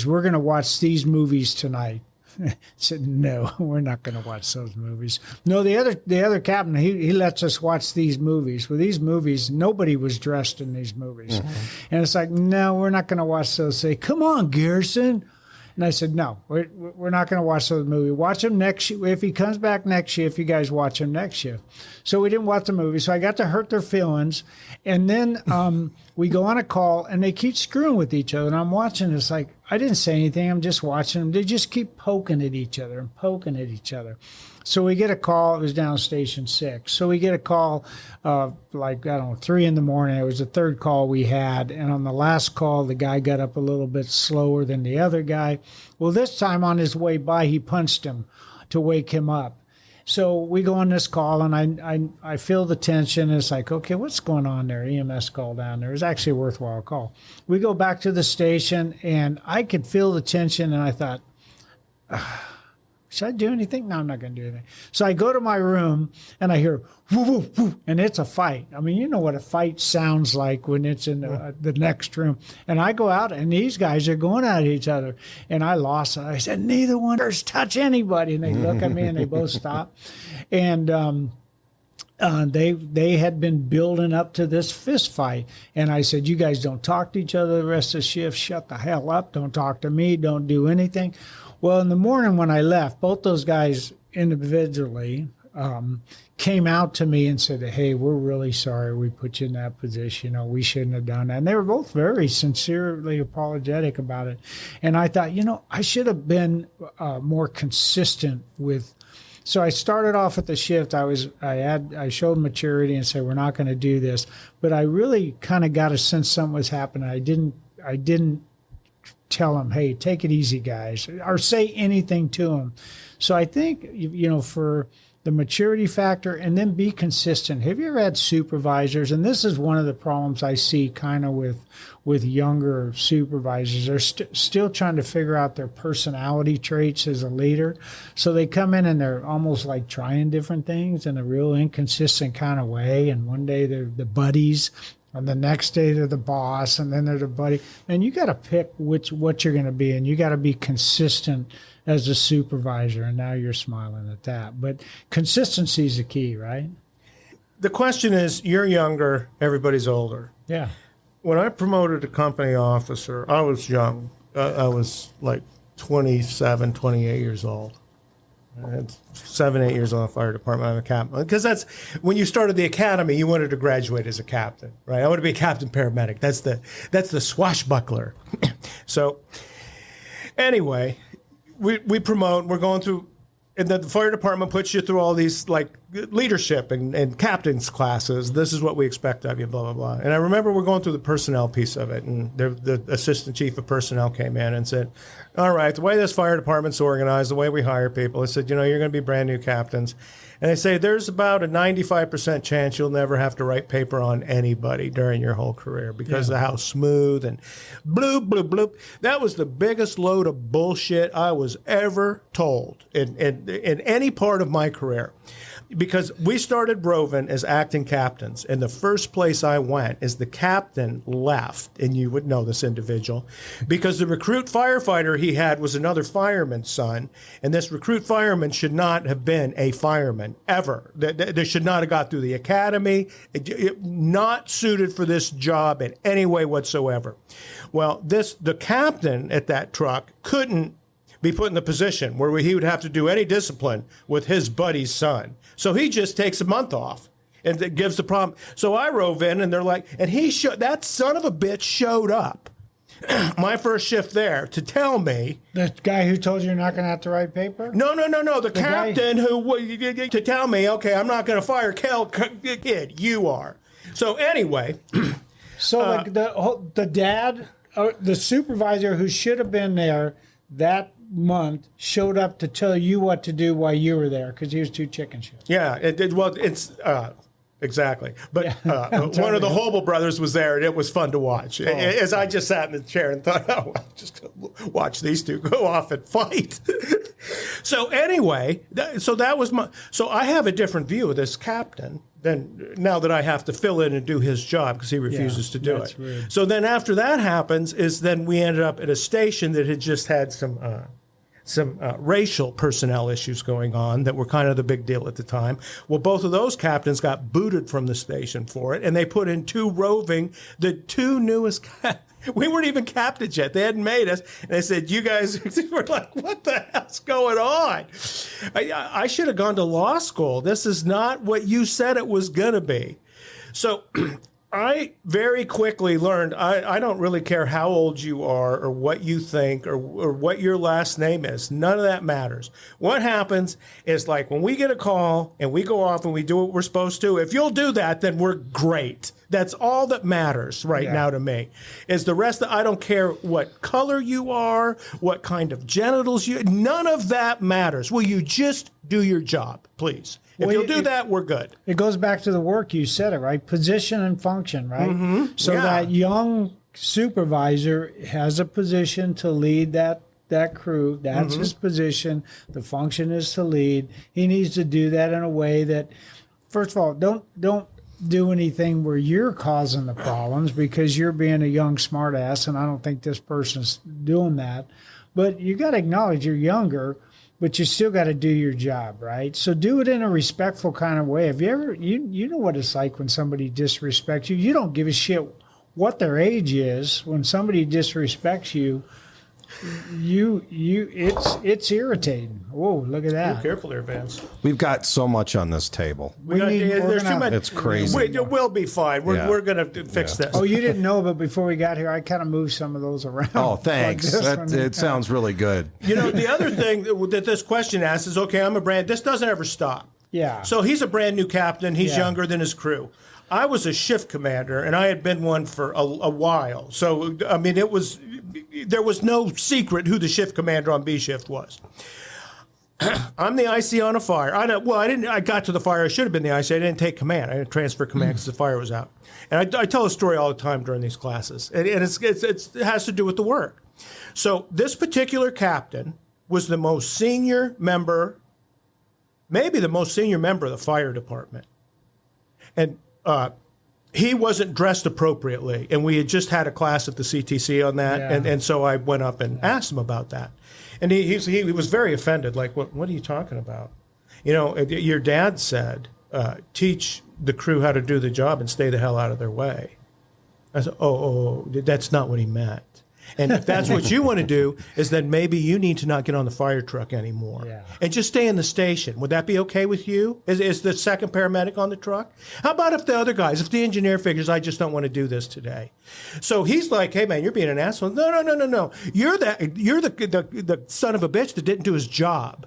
Speaker 3: we're going to watch these movies tonight." I said, "No, we're not going to watch those movies." No, the other captain, he lets us watch these movies. Well, these movies, nobody was dressed in these movies. And it's like, "No, we're not going to watch those." Say, "Come on, Garrison." And I said, "No, we're not going to watch those movies. Watch them next shift. If he comes back next shift, you guys watch him next shift." So we didn't watch the movie. So I got to hurt their feelings. And then we go on a call, and they keep screwing with each other. And I'm watching. It's like, I didn't say anything. I'm just watching them. They just keep poking at each other and poking at each other. So we get a call. It was down Station 6. So we get a call, 3 in the morning. It was the third call we had. And on the last call, the guy got up a little bit slower than the other guy. Well, this time on his way by, he punched him to wake him up. So we go on this call, and I feel the tension. It's like, okay, what's going on there? EMS call down there. It was actually a worthwhile call. We go back to the station, and I could feel the tension, and I thought, should I do anything? No, I'm not going to do anything. So I go to my room, and I hear, whoo, whoo, whoo, and it's a fight. I mean, you know what a fight sounds like when it's in the next room. And I go out, and these guys are going at each other. And I lost it. I said, "Neither one of us touch anybody." And they look at me, and they both stop. And they had been building up to this fist fight. And I said, "You guys don't talk to each other the rest of the shift. Shut the hell up. Don't talk to me. Don't do anything." Well, in the morning when I left, both those guys individually came out to me and said, "Hey, we're really sorry we put you in that position. We shouldn't have done that." And they were both very sincerely apologetic about it. And I thought, I should have been more consistent with. So I started off at the shift. I showed maturity and said, "We're not going to do this." But I really kind of got a sense something was happening. I didn't tell them, "Hey, take it easy, guys," or say anything to them. So I think, for the maturity factor, and then be consistent. Have you ever had supervisors? And this is one of the problems I see kind of with younger supervisors. They're still trying to figure out their personality traits as a leader. So they come in and they're almost like trying different things in a real inconsistent kind of way. And one day they're the buddies, and the next day they're the boss, and then they're the buddy. And you got to pick what you're going to be, and you got to be consistent as a supervisor. And now you're smiling at that. But consistency is the key, right?
Speaker 2: The question is, you're younger, everybody's older.
Speaker 3: Yeah.
Speaker 2: When I promoted a company officer, I was young. I was like 27, 28 years old. I had 7, 8 years on the fire department. I'm a captain. Because that's when you started the academy, you wanted to graduate as a captain, right? I want to be a captain paramedic. That's the swashbuckler. So anyway, we promote. We're going through and then the fire department puts you through all these like leadership and captain's classes. This is what we expect of you, blah, blah, blah. And I remember we're going through the personnel piece of it, and the assistant chief of personnel came in and said, all right, the way this fire department's organized, the way we hire people, I said, you're going to be brand new captains. And they say there's about a 95% chance you'll never have to write paper on anybody during your whole career because of how smooth and bloop, bloop, bloop. That was the biggest load of bullshit I was ever told in any part of my career. Because we started Broven as acting captains, and the first place I went is the captain left, and you would know this individual, because the recruit firefighter he had was another fireman's son, and this recruit fireman should not have been a fireman, ever. They should not have got through the academy, not suited for this job in any way whatsoever. Well, the captain at that truck couldn't be put in the position where he would have to do any discipline with his buddy's son. So he just takes a month off and it gives the problem. So I rove in and they're like, and that son of a bitch showed up my first shift there to tell me.
Speaker 3: The guy who told you you're not going to have to write paper?
Speaker 2: No. The captain to tell me, okay, I'm not going to fire kid, you are. So anyway.
Speaker 3: So like the dad, the supervisor who should have been there that month showed up to tell you what to do while you were there because he was too chicken shit.
Speaker 2: Yeah, exactly. But one of the Hobel brothers was there, and it was fun to watch. As I just sat in the chair and thought, oh, I'll just watch these two go off and fight. So anyway, so I have a different view of this captain than now that I have to fill in and do his job because he refuses to do it. Rude. So then after that happens is then we ended up at a station that had just had some racial personnel issues going on that were kind of the big deal at the time. Well, both of those captains got booted from the station for it, and they put in the two newest we weren't even captains yet. They hadn't made us. And they said, you guys were like, what the hell's going on? I should have gone to law school. This is not what you said it was going to be. So I very quickly learned I don't really care how old you are or what you think or what your last name is. None of that matters. What happens is like when we get a call and we go off and we do what we're supposed to, if you'll do that, then we're great. That's all that matters now to me. Is the rest I don't care what color you are, what kind of genitals none of that matters. Will you just do your job, please? If you'll do that, we're good.
Speaker 3: It goes back to the work you said it, right? Position and function, right? Mm-hmm. So that young supervisor has a position to lead that crew. That's his position. The function is to lead. He needs to do that in a way that, first of all, don't do anything where you're causing the problems because you're being a young smartass, and I don't think this person's doing that. But you got to acknowledge you're younger, but you still got to do your job, right? So do it in a respectful kind of way. Have you ever, you know what it's like when somebody disrespects you. You don't give a shit what their age is. When somebody disrespects you, it's irritating. Whoa, look at that.
Speaker 2: Be careful there, Vance.
Speaker 1: We've got so much on this table.
Speaker 2: There's too much.
Speaker 1: It's crazy.
Speaker 2: We'll be fine. We're going to fix this.
Speaker 3: Oh, you didn't know, but before we got here, I kind of moved some of those around.
Speaker 1: Oh, thanks. It sounds really good.
Speaker 2: The other thing that this question asks is, okay, this doesn't ever stop.
Speaker 3: Yeah.
Speaker 2: So he's a brand new captain. He's younger than his crew. I was a shift commander, and I had been one for a while. So, I mean, there was no secret who the shift commander on B shift was. I'm the IC on a fire. I got to the fire. I should have been the IC. I didn't take command. I didn't transfer command because the fire was out. And I tell a story all the time during these classes, and it has to do with the work. So this particular captain was the most senior member, maybe the most senior member of the fire department. And he wasn't dressed appropriately, and we had just had a class at the CTC on that, and so I went up and asked him about that. And he was very offended, like, what are you talking about? Your dad said, teach the crew how to do the job and stay the hell out of their way. I said, oh, that's not what he meant. And if that's what you want to do, is then maybe you need to not get on the fire truck anymore and just stay in the station. Would that be okay with you? Is the second paramedic on the truck? How about if the other guys, if the engineer figures, I just don't want to do this today? So he's like, hey, man, you're being an asshole. No. You're the son of a bitch that didn't do his job.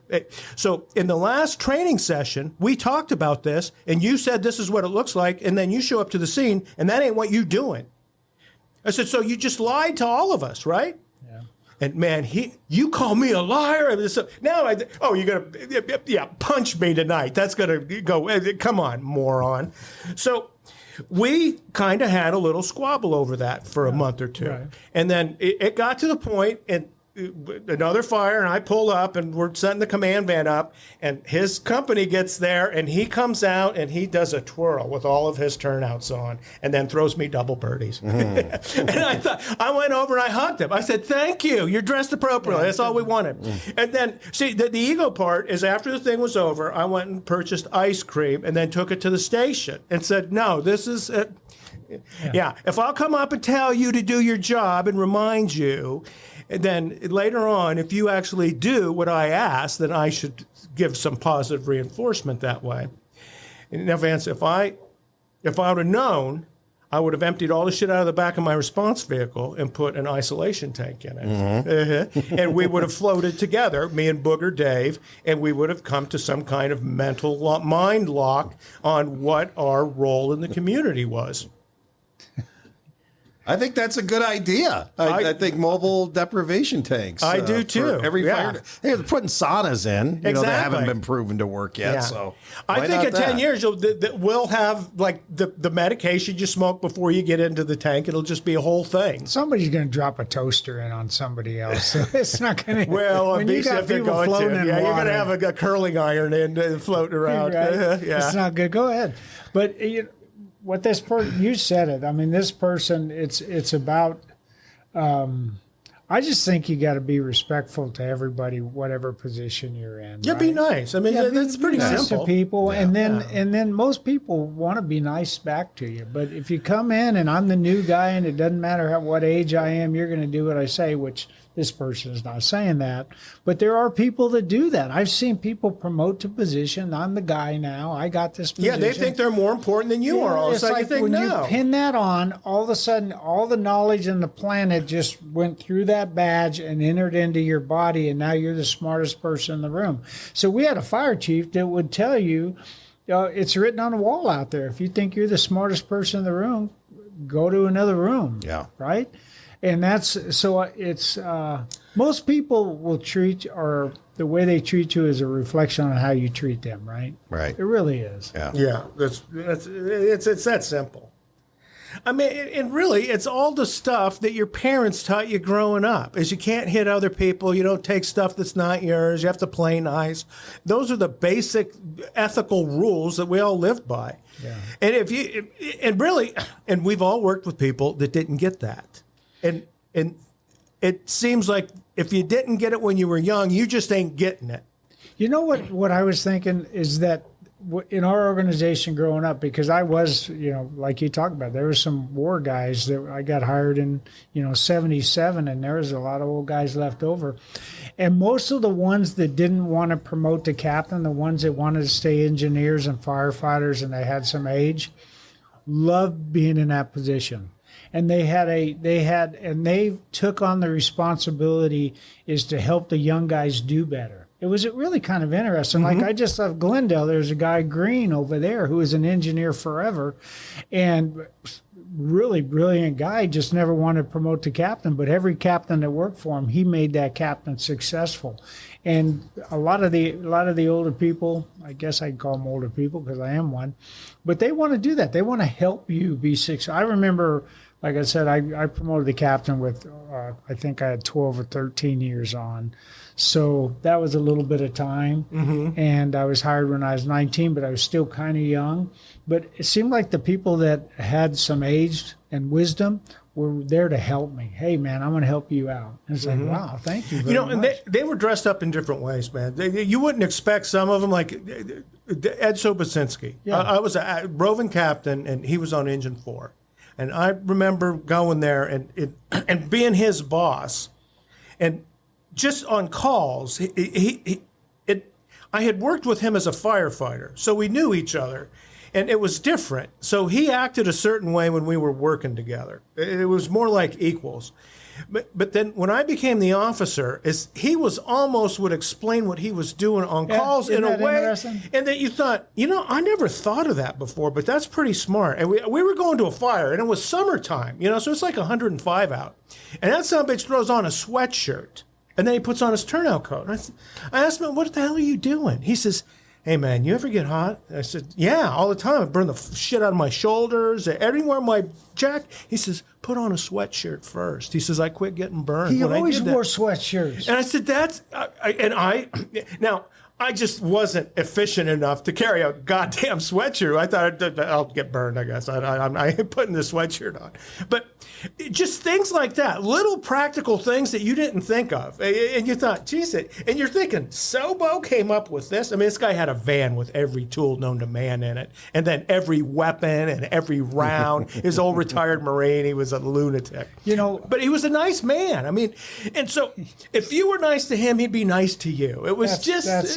Speaker 2: So in the last training session, we talked about this, and you said this is what it looks like, and then you show up to the scene, and that ain't what you doing. I said, so you just lied to all of us, right? Yeah. And man, you call me a liar. So now you're gonna punch me tonight. That's gonna go. Come on, moron. So we kind of had a little squabble over that for a month or two, and then it got to the point, and another fire, and I pull up, and we're setting the command van up, and his company gets there, and he comes out, and he does a twirl with all of his turnouts on, and then throws me double birdies. And I went over and I hugged him. I said, thank you. You're dressed appropriately. That's all we wanted. And then, see, the ego part is after the thing was over, I went and purchased ice cream and then took it to the station and said, no, this is... if I'll come up and tell you to do your job and remind you, and then later on, if you actually do what I ask, then I should give some positive reinforcement that way. And now, Vance, if I would have known, I would have emptied all the shit out of the back of my response vehicle and put an isolation tank in it. And we would have floated together, me and Booger Dave, and we would have come to some kind of mental mind lock on what our role in the community was.
Speaker 1: I think that's a good idea. I think mobile deprivation tanks.
Speaker 2: I do too.
Speaker 1: Every fire, they're putting saunas in. You know, they haven't been proven to work yet. So
Speaker 2: I think in 10 years we'll have like the medication you smoke before you get into the tank. It'll just be a whole thing.
Speaker 3: Somebody's going to drop a toaster in on somebody else. So it's not going to.
Speaker 2: Well,
Speaker 3: when you got people floating in water,
Speaker 2: you're going to have a curling iron in floating around.
Speaker 3: Right? It's not good. Go ahead, but what this person, you said it. I mean, this person, it's about, I just think you got to be respectful to everybody, whatever position you're in.
Speaker 2: Yeah, right? Be nice. I mean, that's pretty
Speaker 3: nice
Speaker 2: simple.
Speaker 3: To people, and then most people want to be nice back to you. But if you come in and I'm the new guy, and it doesn't matter what age I am, you're going to do what I say, which this person is not saying that. But there are people that do that. I've seen people promote to position. I'm the guy now. I got this position.
Speaker 2: Yeah, they think they're more important than you are. All of a sudden,
Speaker 3: like
Speaker 2: you think,
Speaker 3: when
Speaker 2: no.
Speaker 3: you pin that on, all of a sudden, all the knowledge on the planet just went through that badge and entered into your body, and now you're the smartest person in the room. So we had a fire chief that would tell you, it's written on the wall out there. If you think you're the smartest person in the room, go to another room.
Speaker 1: Yeah.
Speaker 3: Right? And that's so it's most people will treat, or the way they treat you is a reflection on how you treat them, right?
Speaker 1: Right.
Speaker 3: It really is.
Speaker 2: Yeah. It's that simple. I mean, and really, it's all the stuff that your parents taught you growing up. Is you can't hit other people, you don't take stuff that's not yours, you have to play nice. Those are the basic ethical rules that we all lived by. Yeah. And we've all worked with people that didn't get that. And it seems like if you didn't get it when you were young, you just ain't getting it.
Speaker 3: You know what I was thinking is that in our organization growing up, because I was, like you talked about, there were some war guys that I got hired in, 77, and there was a lot of old guys left over. And most of the ones that didn't want to promote to captain, the ones that wanted to stay engineers and firefighters and they had some age, loved being in that position. And they took on the responsibility is to help the young guys do better. It was really kind of interesting. Mm-hmm. Like I just left Glendale. There's a guy Green over there who is an engineer forever, and really brilliant guy. Just never wanted to promote to captain. But every captain that worked for him, he made that captain successful. And a lot of the older people, I guess I'd call them older people because I am one, but they want to do that. They want to help you be successful. I remember. Like I said, I promoted the captain with, I think I had 12 or 13 years on. So that was a little bit of time. Mm-hmm. And I was hired when I was 19, but I was still kind of young. But it seemed like the people that had some age and wisdom were there to help me. Hey, man, I'm going to help you out. And it's like, wow, thank you very much.
Speaker 2: And they were dressed up in different ways, man. You wouldn't expect some of them, like Ed Sobocinski. Yeah. I was a roving captain, and he was on Engine 4. And I remember going there and being his boss, and just on calls, I had worked with him as a firefighter, so we knew each other, and it was different. So he acted a certain way when we were working together. It was more like equals. But then when I became the officer, he was almost would explain what he was doing on calls in a way, and that you thought, I never thought of that before, but that's pretty smart. And we were going to a fire, and it was summertime, so it's like 105 out, and that son of a bitch throws on a sweatshirt, and then he puts on his turnout coat. And I asked him, "What the hell are you doing?" He says, "Hey, man, you ever get hot?" I said, "Yeah, all the time. I burn the shit out of my shoulders, everywhere my jacket." He says, "Put on a sweatshirt first." He says, "I quit getting burned."
Speaker 3: He always wore sweatshirts.
Speaker 2: And I said, now, I just wasn't efficient enough to carry a goddamn sweatshirt. I thought I'll get burned, I guess. I ain't putting the sweatshirt on. But just things like that, little practical things that you didn't think of. And you thought, geez, and you're thinking, Sobo came up with this? I mean, this guy had a van with every tool known to man in it, and then every weapon and every round. His old retired Marine, he was a lunatic. But he was a nice man. I mean, and so if you were nice to him, he'd be nice to you. It was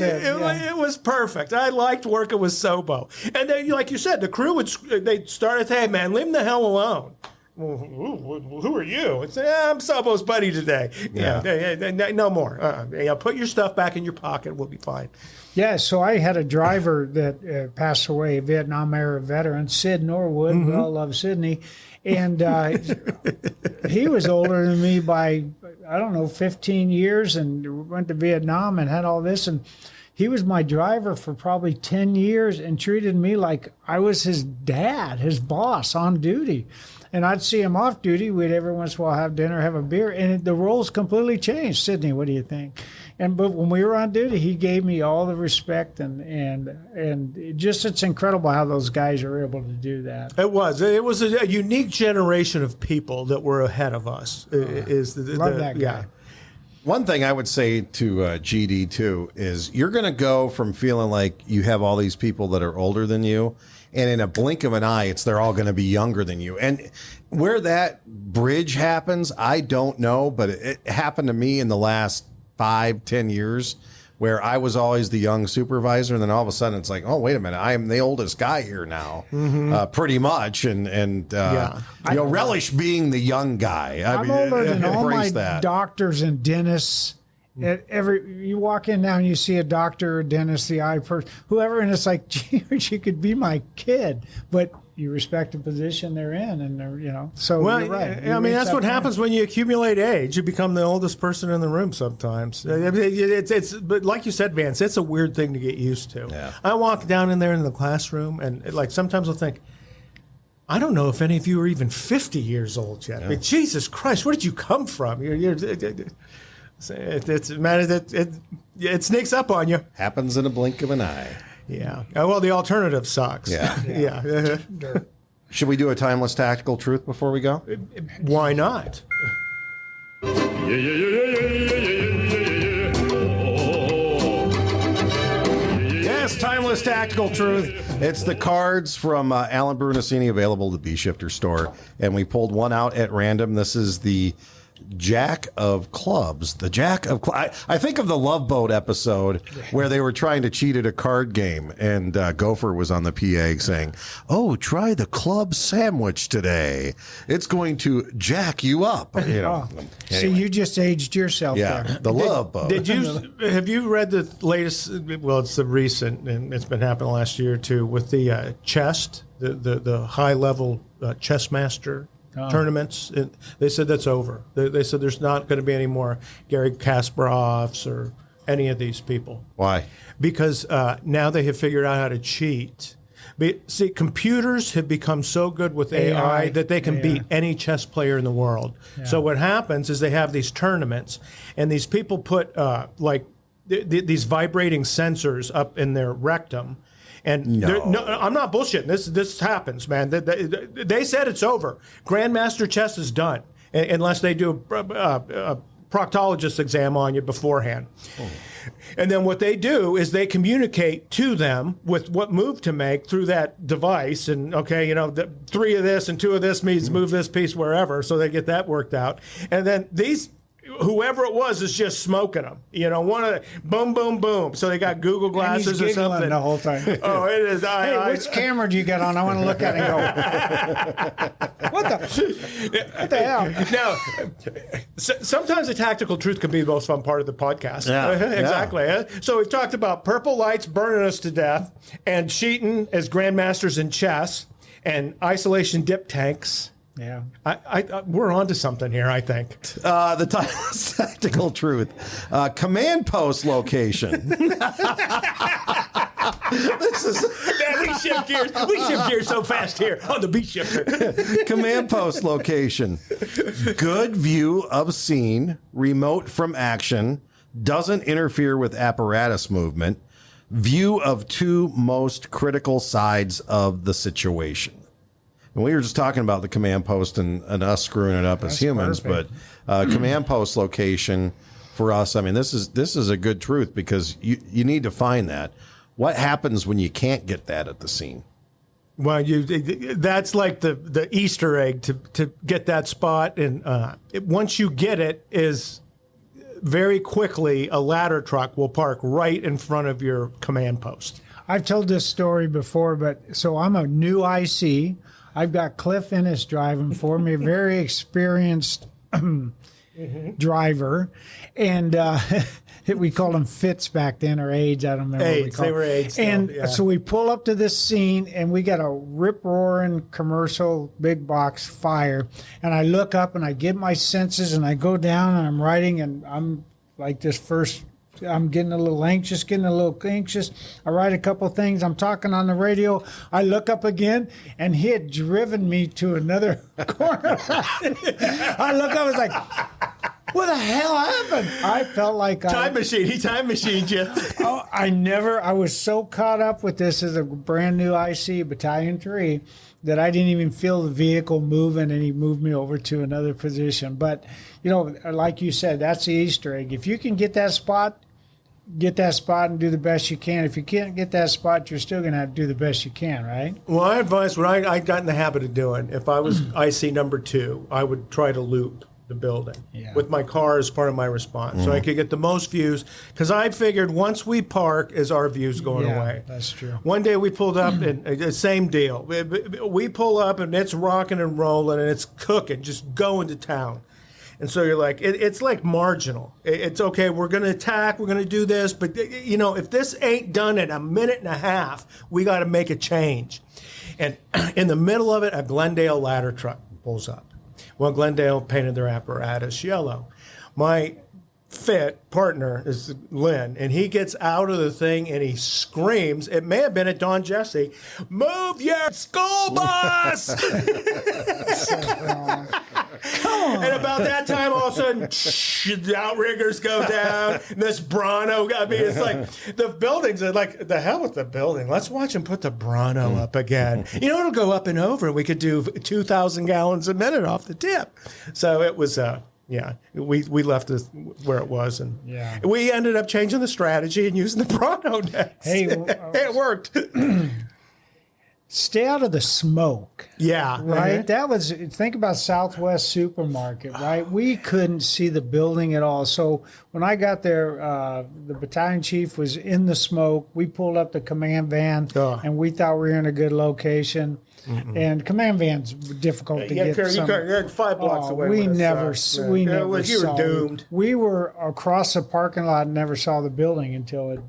Speaker 2: it was perfect. I liked working with Sobo. And then, like you said, the crew they'd start, "Hey, man, leave him the hell alone." Well, who are you? It's, "I'm Sobo's buddy today." No more. Put your stuff back in your pocket. We'll be fine.
Speaker 3: Yeah, so I had a driver that passed away, a Vietnam era veteran, Sid Norwood. Mm-hmm. We all love Sidney. And he was older than me by, 15 years, and went to Vietnam and had all this. And he was my driver for probably 10 years and treated me like I was his dad, his boss on duty. And I'd see him off duty. We'd every once in a while have dinner, have a beer, and the roles completely changed. "Sidney, what do you think?" But when we were on duty, he gave me all the respect, and it's incredible how those guys are able to do that.
Speaker 2: It was a unique generation of people that were ahead of us.
Speaker 3: Love that guy.
Speaker 2: Yeah.
Speaker 1: One thing I would say to GD too is you're going to go from feeling like you have all these people that are older than you, and in a blink of an eye, they're all going to be younger than you. And where that bridge happens, I don't know, but it happened to me in the last 5-10 years, where I was always the young supervisor, and then all of a sudden it's like, oh, wait a minute, I am the oldest guy here now, pretty much, and relish being the young guy.
Speaker 3: I'm older than all my doctors and dentists. You walk in now and you see a doctor, a dentist, the eye person, whoever, and it's like, gee, you could be my kid, but you respect the position they're in, and so you're right.
Speaker 2: That's what happens when you accumulate age. You become the oldest person in the room sometimes. But like you said, Vance, it's a weird thing to get used to.
Speaker 1: Yeah.
Speaker 2: I walk down in there in the classroom, and sometimes I'll think, I don't know if any of you are even 50 years old yet. Yeah. I mean, Jesus Christ, where did you come from? It sneaks up on you.
Speaker 1: Happens in a blink of an eye.
Speaker 2: Yeah. Well, the alternative sucks.
Speaker 1: Yeah. Should we do a timeless tactical truth before we go?
Speaker 2: Why not?
Speaker 1: Yes, timeless tactical truth. It's the cards from Alan Brunacini, available at the B-Shifter store. And we pulled one out at random. This is the Jack of Clubs. The Jack of Clubs. I think of the Love Boat episode where they were trying to cheat at a card game, and Gopher was on the PA saying, "Oh, try the club sandwich today. It's going to jack you up." Anyway.
Speaker 3: See, you just aged yourself there.
Speaker 1: The Love Boat.
Speaker 2: Have you read the latest? Well, it's the recent, and it's been happening last year or two, with the chess, the high level chess master tournaments. They said that's over. They said there's not going to be any more Gary Kasparovs or any of these people.
Speaker 1: Why?
Speaker 2: Because now they have figured out how to cheat. See, computers have become so good with AI that they can beat any chess player in the world. Yeah. So what happens is they have these tournaments, and these people put these vibrating sensors up in their rectum. And I'm not bullshitting. This happens, man. They said it's over. Grandmaster chess is done, unless they do a proctologist exam on you beforehand. And then what they do is they communicate to them with what move to make through that device. And, okay, 3 of this and 2 of this means move this piece wherever. So they get that worked out. And then whoever it was is just smoking them. One of the boom, boom, boom. So they got Google glasses or something
Speaker 3: the whole time.
Speaker 2: Oh, it is.
Speaker 3: Hey, which camera do you got on? I want to look at it and go, what the hell?
Speaker 2: Now, sometimes the tactical truth can be the most fun part of the podcast.
Speaker 1: Yeah,
Speaker 2: exactly.
Speaker 1: yeah.
Speaker 2: So we've talked about purple lights burning us to death, and Sheeton as grandmasters in chess, and isolation dip tanks.
Speaker 3: Yeah,
Speaker 2: we're onto something here, I think.
Speaker 1: The tactical truth. Command post location. This is
Speaker 2: Man, we shift gears. We shift gears so fast here on the B shifter.
Speaker 1: command post location. Good view of scene, remote from action, doesn't interfere with apparatus movement, view of 2 most critical sides of the situation. And we were just talking about the command post and us screwing it up as humans,
Speaker 3: perfect.
Speaker 1: but command post location for us, I mean, this is a good truth because you need to find that. What happens when you can't get that at the scene?
Speaker 2: Well, that's like the Easter egg to get that spot. And once you get it, is very quickly a ladder truck will park right in front of your command post.
Speaker 3: I've told this story before, but so I'm a new IC. I've got Cliff Ennis driving for me, a very experienced driver. And we called them Fitz back then, or AIDS. I don't remember what we
Speaker 2: AIDS,
Speaker 3: called
Speaker 2: they were AIDS.
Speaker 3: And
Speaker 2: yeah.
Speaker 3: so we pull up to this scene, and we got a rip-roaring commercial big box fire. And I look up, and I get my senses, and I go down, and I'm writing, and I'm like this first... I'm getting a little anxious. I write a couple things. I'm talking on the radio. I look up again, and he had driven me to another corner. I look up, I was like, what the hell happened? I felt like
Speaker 2: Time machine. He time machined you.
Speaker 3: I was so caught up with this as a brand new IC, Battalion 3, that I didn't even feel the vehicle moving, and he moved me over to another position. But, like you said, that's the Easter egg. If you can get that spot and do the best you can. If you can't get that spot, you're still going to have to do the best you can, right?
Speaker 2: Well, I advise what I got in the habit of doing, if I was IC number 2, I would try to loop the building with my car as part of my response, so I could get the most views. Because I figured once we park, is our views going away?
Speaker 3: That's true.
Speaker 2: One day we pulled up, and the same deal. We pull up, and it's rocking and rolling, and it's cooking, just going to town. And so you're like, it's like marginal. It's okay, we're going to attack, we're going to do this, but if this ain't done in a minute and a half, we got to make a change. And in the middle of it, a Glendale ladder truck pulls up. Well, Glendale painted their apparatus yellow. My fit partner is Lynn, and he gets out of the thing and he screams. It may have been at Don Jesse, "Move your school bus!" And about that time, all of a sudden, the outriggers go down. And this Bronto, it's like the buildings are like, the hell with the building. Let's watch them put the Bronto up again. It'll go up and over, and we could do 2,000 gallons a minute off the tip. So it was, we left it where it was, and we ended up changing the strategy and using the Bronto nets.
Speaker 3: Hey,
Speaker 2: it worked.
Speaker 3: Stay out of the smoke.
Speaker 2: Yeah.
Speaker 3: Right? That was, think about Southwest Supermarket, right? We couldn't see the building at all. So when I got there, the battalion chief was in the smoke. We pulled up the command van, and we thought we were in a good location. And command van's difficult to get.
Speaker 2: You're 5 blocks away.
Speaker 3: We never saw.
Speaker 2: You were doomed.
Speaker 3: We were across the parking lot and never saw the building until it.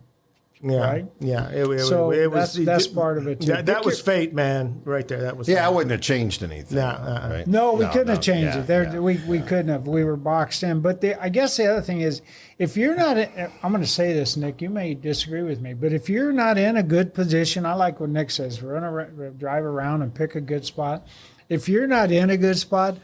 Speaker 3: Right?
Speaker 2: Yeah.
Speaker 3: That's part of it too.
Speaker 2: That was fate, man. Right there. That was.
Speaker 1: Yeah, I wouldn't have changed anything.
Speaker 3: Right? No, we couldn't have changed it. We couldn't have. We were boxed in. But I guess the other thing is, if you're not, I'm going to say this, Nick. You may disagree with me, but if you're not in a good position, I like what Nick says. Drive around and pick a good spot. If you're not in a good spot,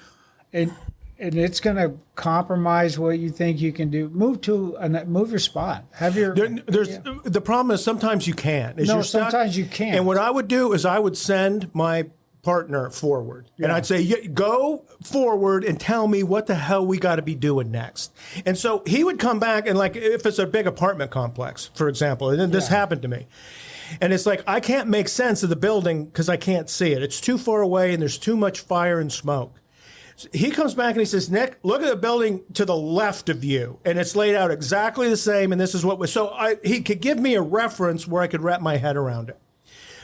Speaker 3: and it's going to compromise what you think you can do, move your spot. Have your. The
Speaker 2: problem is sometimes you can't.
Speaker 3: Sometimes you can't.
Speaker 2: And what I would do is I would send my partner forward. And I'd say, go forward and tell me what the hell we got to be doing next. And so he would come back and, like, if it's a big apartment complex, for example, and this happened to me. And it's like, I can't make sense of the building because I can't see it. It's too far away and there's too much fire and smoke. So he comes back and he says, Nick, look at the building to the left of you. And it's laid out exactly the same. And this is what was. So he could give me a reference where I could wrap my head around it.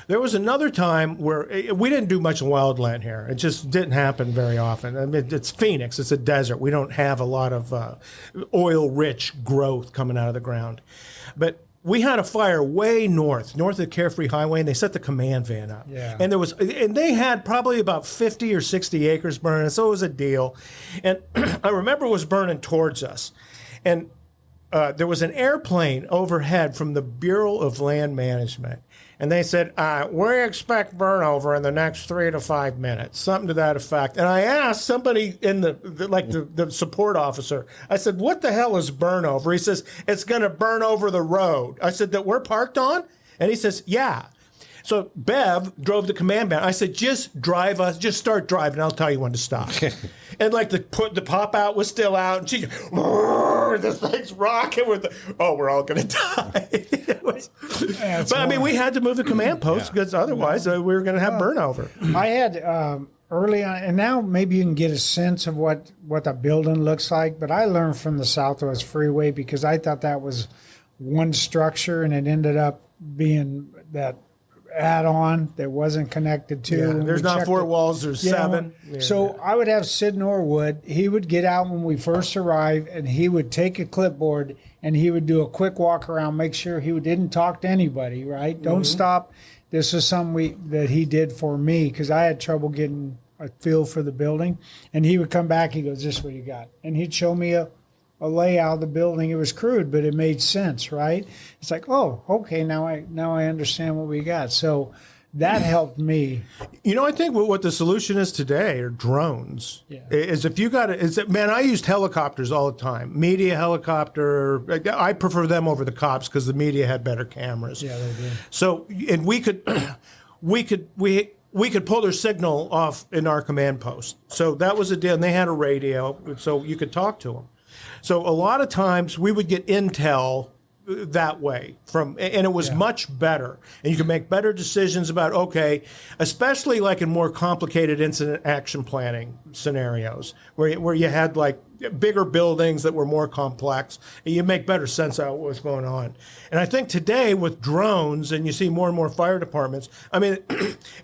Speaker 2: There was another time where we didn't do much wildland here. It just didn't happen very often. I mean, it's Phoenix. It's a desert. We don't have a lot of oil-rich growth coming out of the ground. But we had a fire way north of the Carefree Highway, and they set the command van up.
Speaker 3: Yeah.
Speaker 2: And they had probably about 50 or 60 acres burning, so it was a deal. And I remember it was burning towards us. And there was an airplane overhead from the Bureau of Land Management. And they said, we expect burnover in the next 3 to 5 minutes, something to that effect. And I asked somebody in the support officer, I said, what the hell is burnover? He says, it's going to burn over the road. I said, that we're parked on? And he says, yeah. So Bev drove the command van. I said, just start driving. I'll tell you when to stop. And like the pop out was still out, and she, this thing's rocking with we're all going to die. But I mean, we had to move the command post because otherwise we were going to have burnover.
Speaker 3: I had early on, and now maybe you can get a sense of what the building looks like, but I learned from the Southwest Freeway because I thought that was one structure, and it ended up being that add-on that wasn't connected to.
Speaker 2: Yeah, there's not 4 walls, there's 7.
Speaker 3: So I would have Sid Norwood. He would get out when we first arrived, and he would take a clipboard and he would do a quick walk around, make sure he didn't talk to anybody, right? Don't stop. This is something that he did for me because I had trouble getting a feel for the building. And he would come back, he goes, this is what you got. And he'd show me a layout of the building. It was crude, but it made sense, right? It's like, oh, okay, now I understand what we got. So that helped me.
Speaker 2: You know, I think what the solution is today are drones.
Speaker 3: Yeah.
Speaker 2: Is if you got it, man, I used helicopters all the time. Media helicopter. I prefer them over the cops because the media had better cameras.
Speaker 3: Yeah, they did.
Speaker 2: So, and we could pull their signal off in our command post. So that was a deal. And they had a radio, so you could talk to them. So a lot of times we would get intel that way and it was much better. And you can make better decisions about, okay, especially like in more complicated incident action planning scenarios where you had like bigger buildings that were more complex, and you make better sense out of what was going on. And I think today with drones, and you see more and more fire departments, I mean,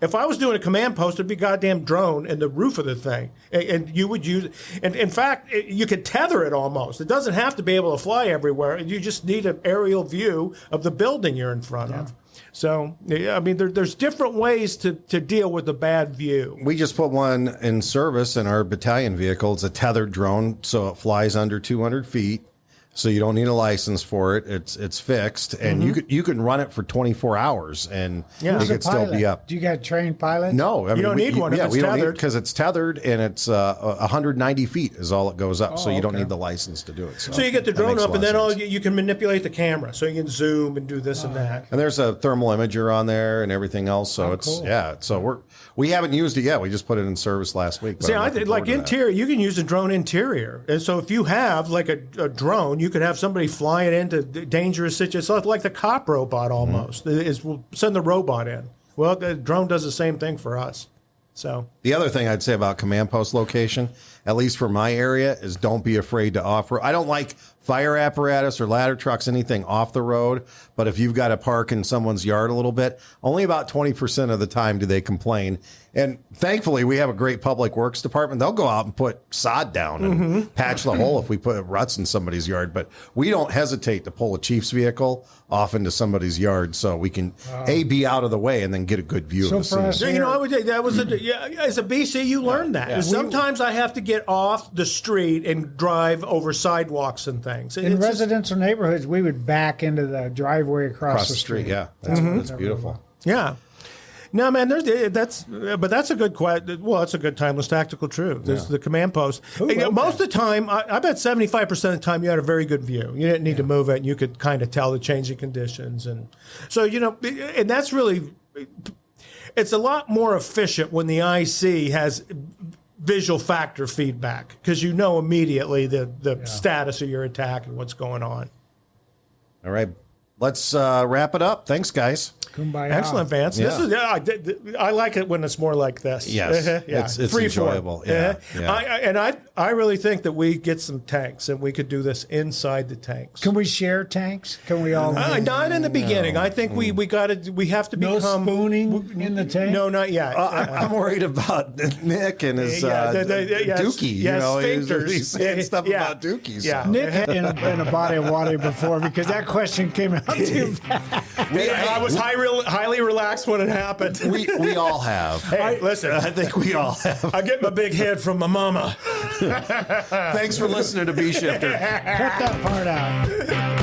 Speaker 2: if I was doing a command post, it'd be a goddamn drone in the roof of the thing. And you would use, and in fact, you could tether it almost. It doesn't have to be able to fly everywhere. You just need an aerial view of the building you're in front of. So, I mean, there's different ways to deal with a bad view.
Speaker 1: We just put one in service in our battalion vehicle. It's a tethered drone, so it flies under 200 feet. So you don't need a license for it. It's fixed, and you can run it for 24 hours, and it could still be up.
Speaker 3: Do you got a trained pilot?
Speaker 1: No, I mean,
Speaker 2: you don't need one.
Speaker 1: Yeah, we don't need
Speaker 2: tethered.
Speaker 1: because it's tethered, and it's 190 feet is all it goes up. So you don't need the license to do it.
Speaker 2: So you get the drone up, and then you can manipulate the camera, so you can zoom and do this and that.
Speaker 1: And there's a thermal imager on there and everything else. So it's
Speaker 3: cool.
Speaker 1: So we haven't used it yet. We just put it in service last week.
Speaker 2: See, I think like interior, you can use a drone interior, and so if you have like a drone, you could have somebody fly it into dangerous situations. It's like the cop robot almost. We'll send the robot in. Well, the drone does the same thing for us. So
Speaker 1: the other thing I'd say about command post location, at least for my area, is don't be afraid to off-road. I don't like fire apparatus or ladder trucks, anything off the road. But if you've got to park in someone's yard a little bit, only about 20% of the time do they complain. And thankfully, we have a great public works department. They'll go out and put sod down and patch the hole if we put ruts in somebody's yard. But we don't hesitate to pull a chief's vehicle off into somebody's yard so we can, be out of the way and then get a good view of the scene.
Speaker 2: So, you know, I would say that was as a BC, you learned that. Yeah. Sometimes I have to get off the street and drive over sidewalks and things.
Speaker 3: In residential neighborhoods, we would back into the driveway across the street.
Speaker 1: Yeah, that's beautiful.
Speaker 2: Yeah. No, man, that's a good well, that's a good timeless tactical truth. There's the command post. Most of the time, I bet 75% of the time you had a very good view. You didn't need to move it, and you could kind of tell the changing conditions. And so, you know, and that's really It's a lot more efficient when the IC has visual factor feedback because you know immediately the status of your attack and what's going on.
Speaker 1: All right. Let's wrap it up. Thanks, guys.
Speaker 3: Kumbaya.
Speaker 2: Excellent, Vance.
Speaker 1: Yeah.
Speaker 2: This is I like it when it's more like this.
Speaker 1: Yes, it's
Speaker 2: Free
Speaker 1: enjoyable.
Speaker 2: form.
Speaker 1: Yeah, yeah.
Speaker 2: I really think that we get some tanks and we could do this inside the tanks.
Speaker 3: Can we share tanks? Can we all?
Speaker 2: Not in the beginning. I think we have to
Speaker 3: No
Speaker 2: become
Speaker 3: spooning in the tank?
Speaker 2: No, not yet.
Speaker 1: I'm worried about Nick and his Dookie.
Speaker 2: Yes, sphincters.
Speaker 1: He's saying stuff about Dookies.
Speaker 2: Yeah.
Speaker 1: So.
Speaker 3: Nick had in a body of water before because that question came out too fast.
Speaker 2: I was highly relaxed when it happened.
Speaker 1: We all have.
Speaker 2: Hey, listen.
Speaker 1: I think we all have.
Speaker 2: I get my big head from my mama.
Speaker 1: Thanks for listening to B Shifter.
Speaker 3: Cut that part out.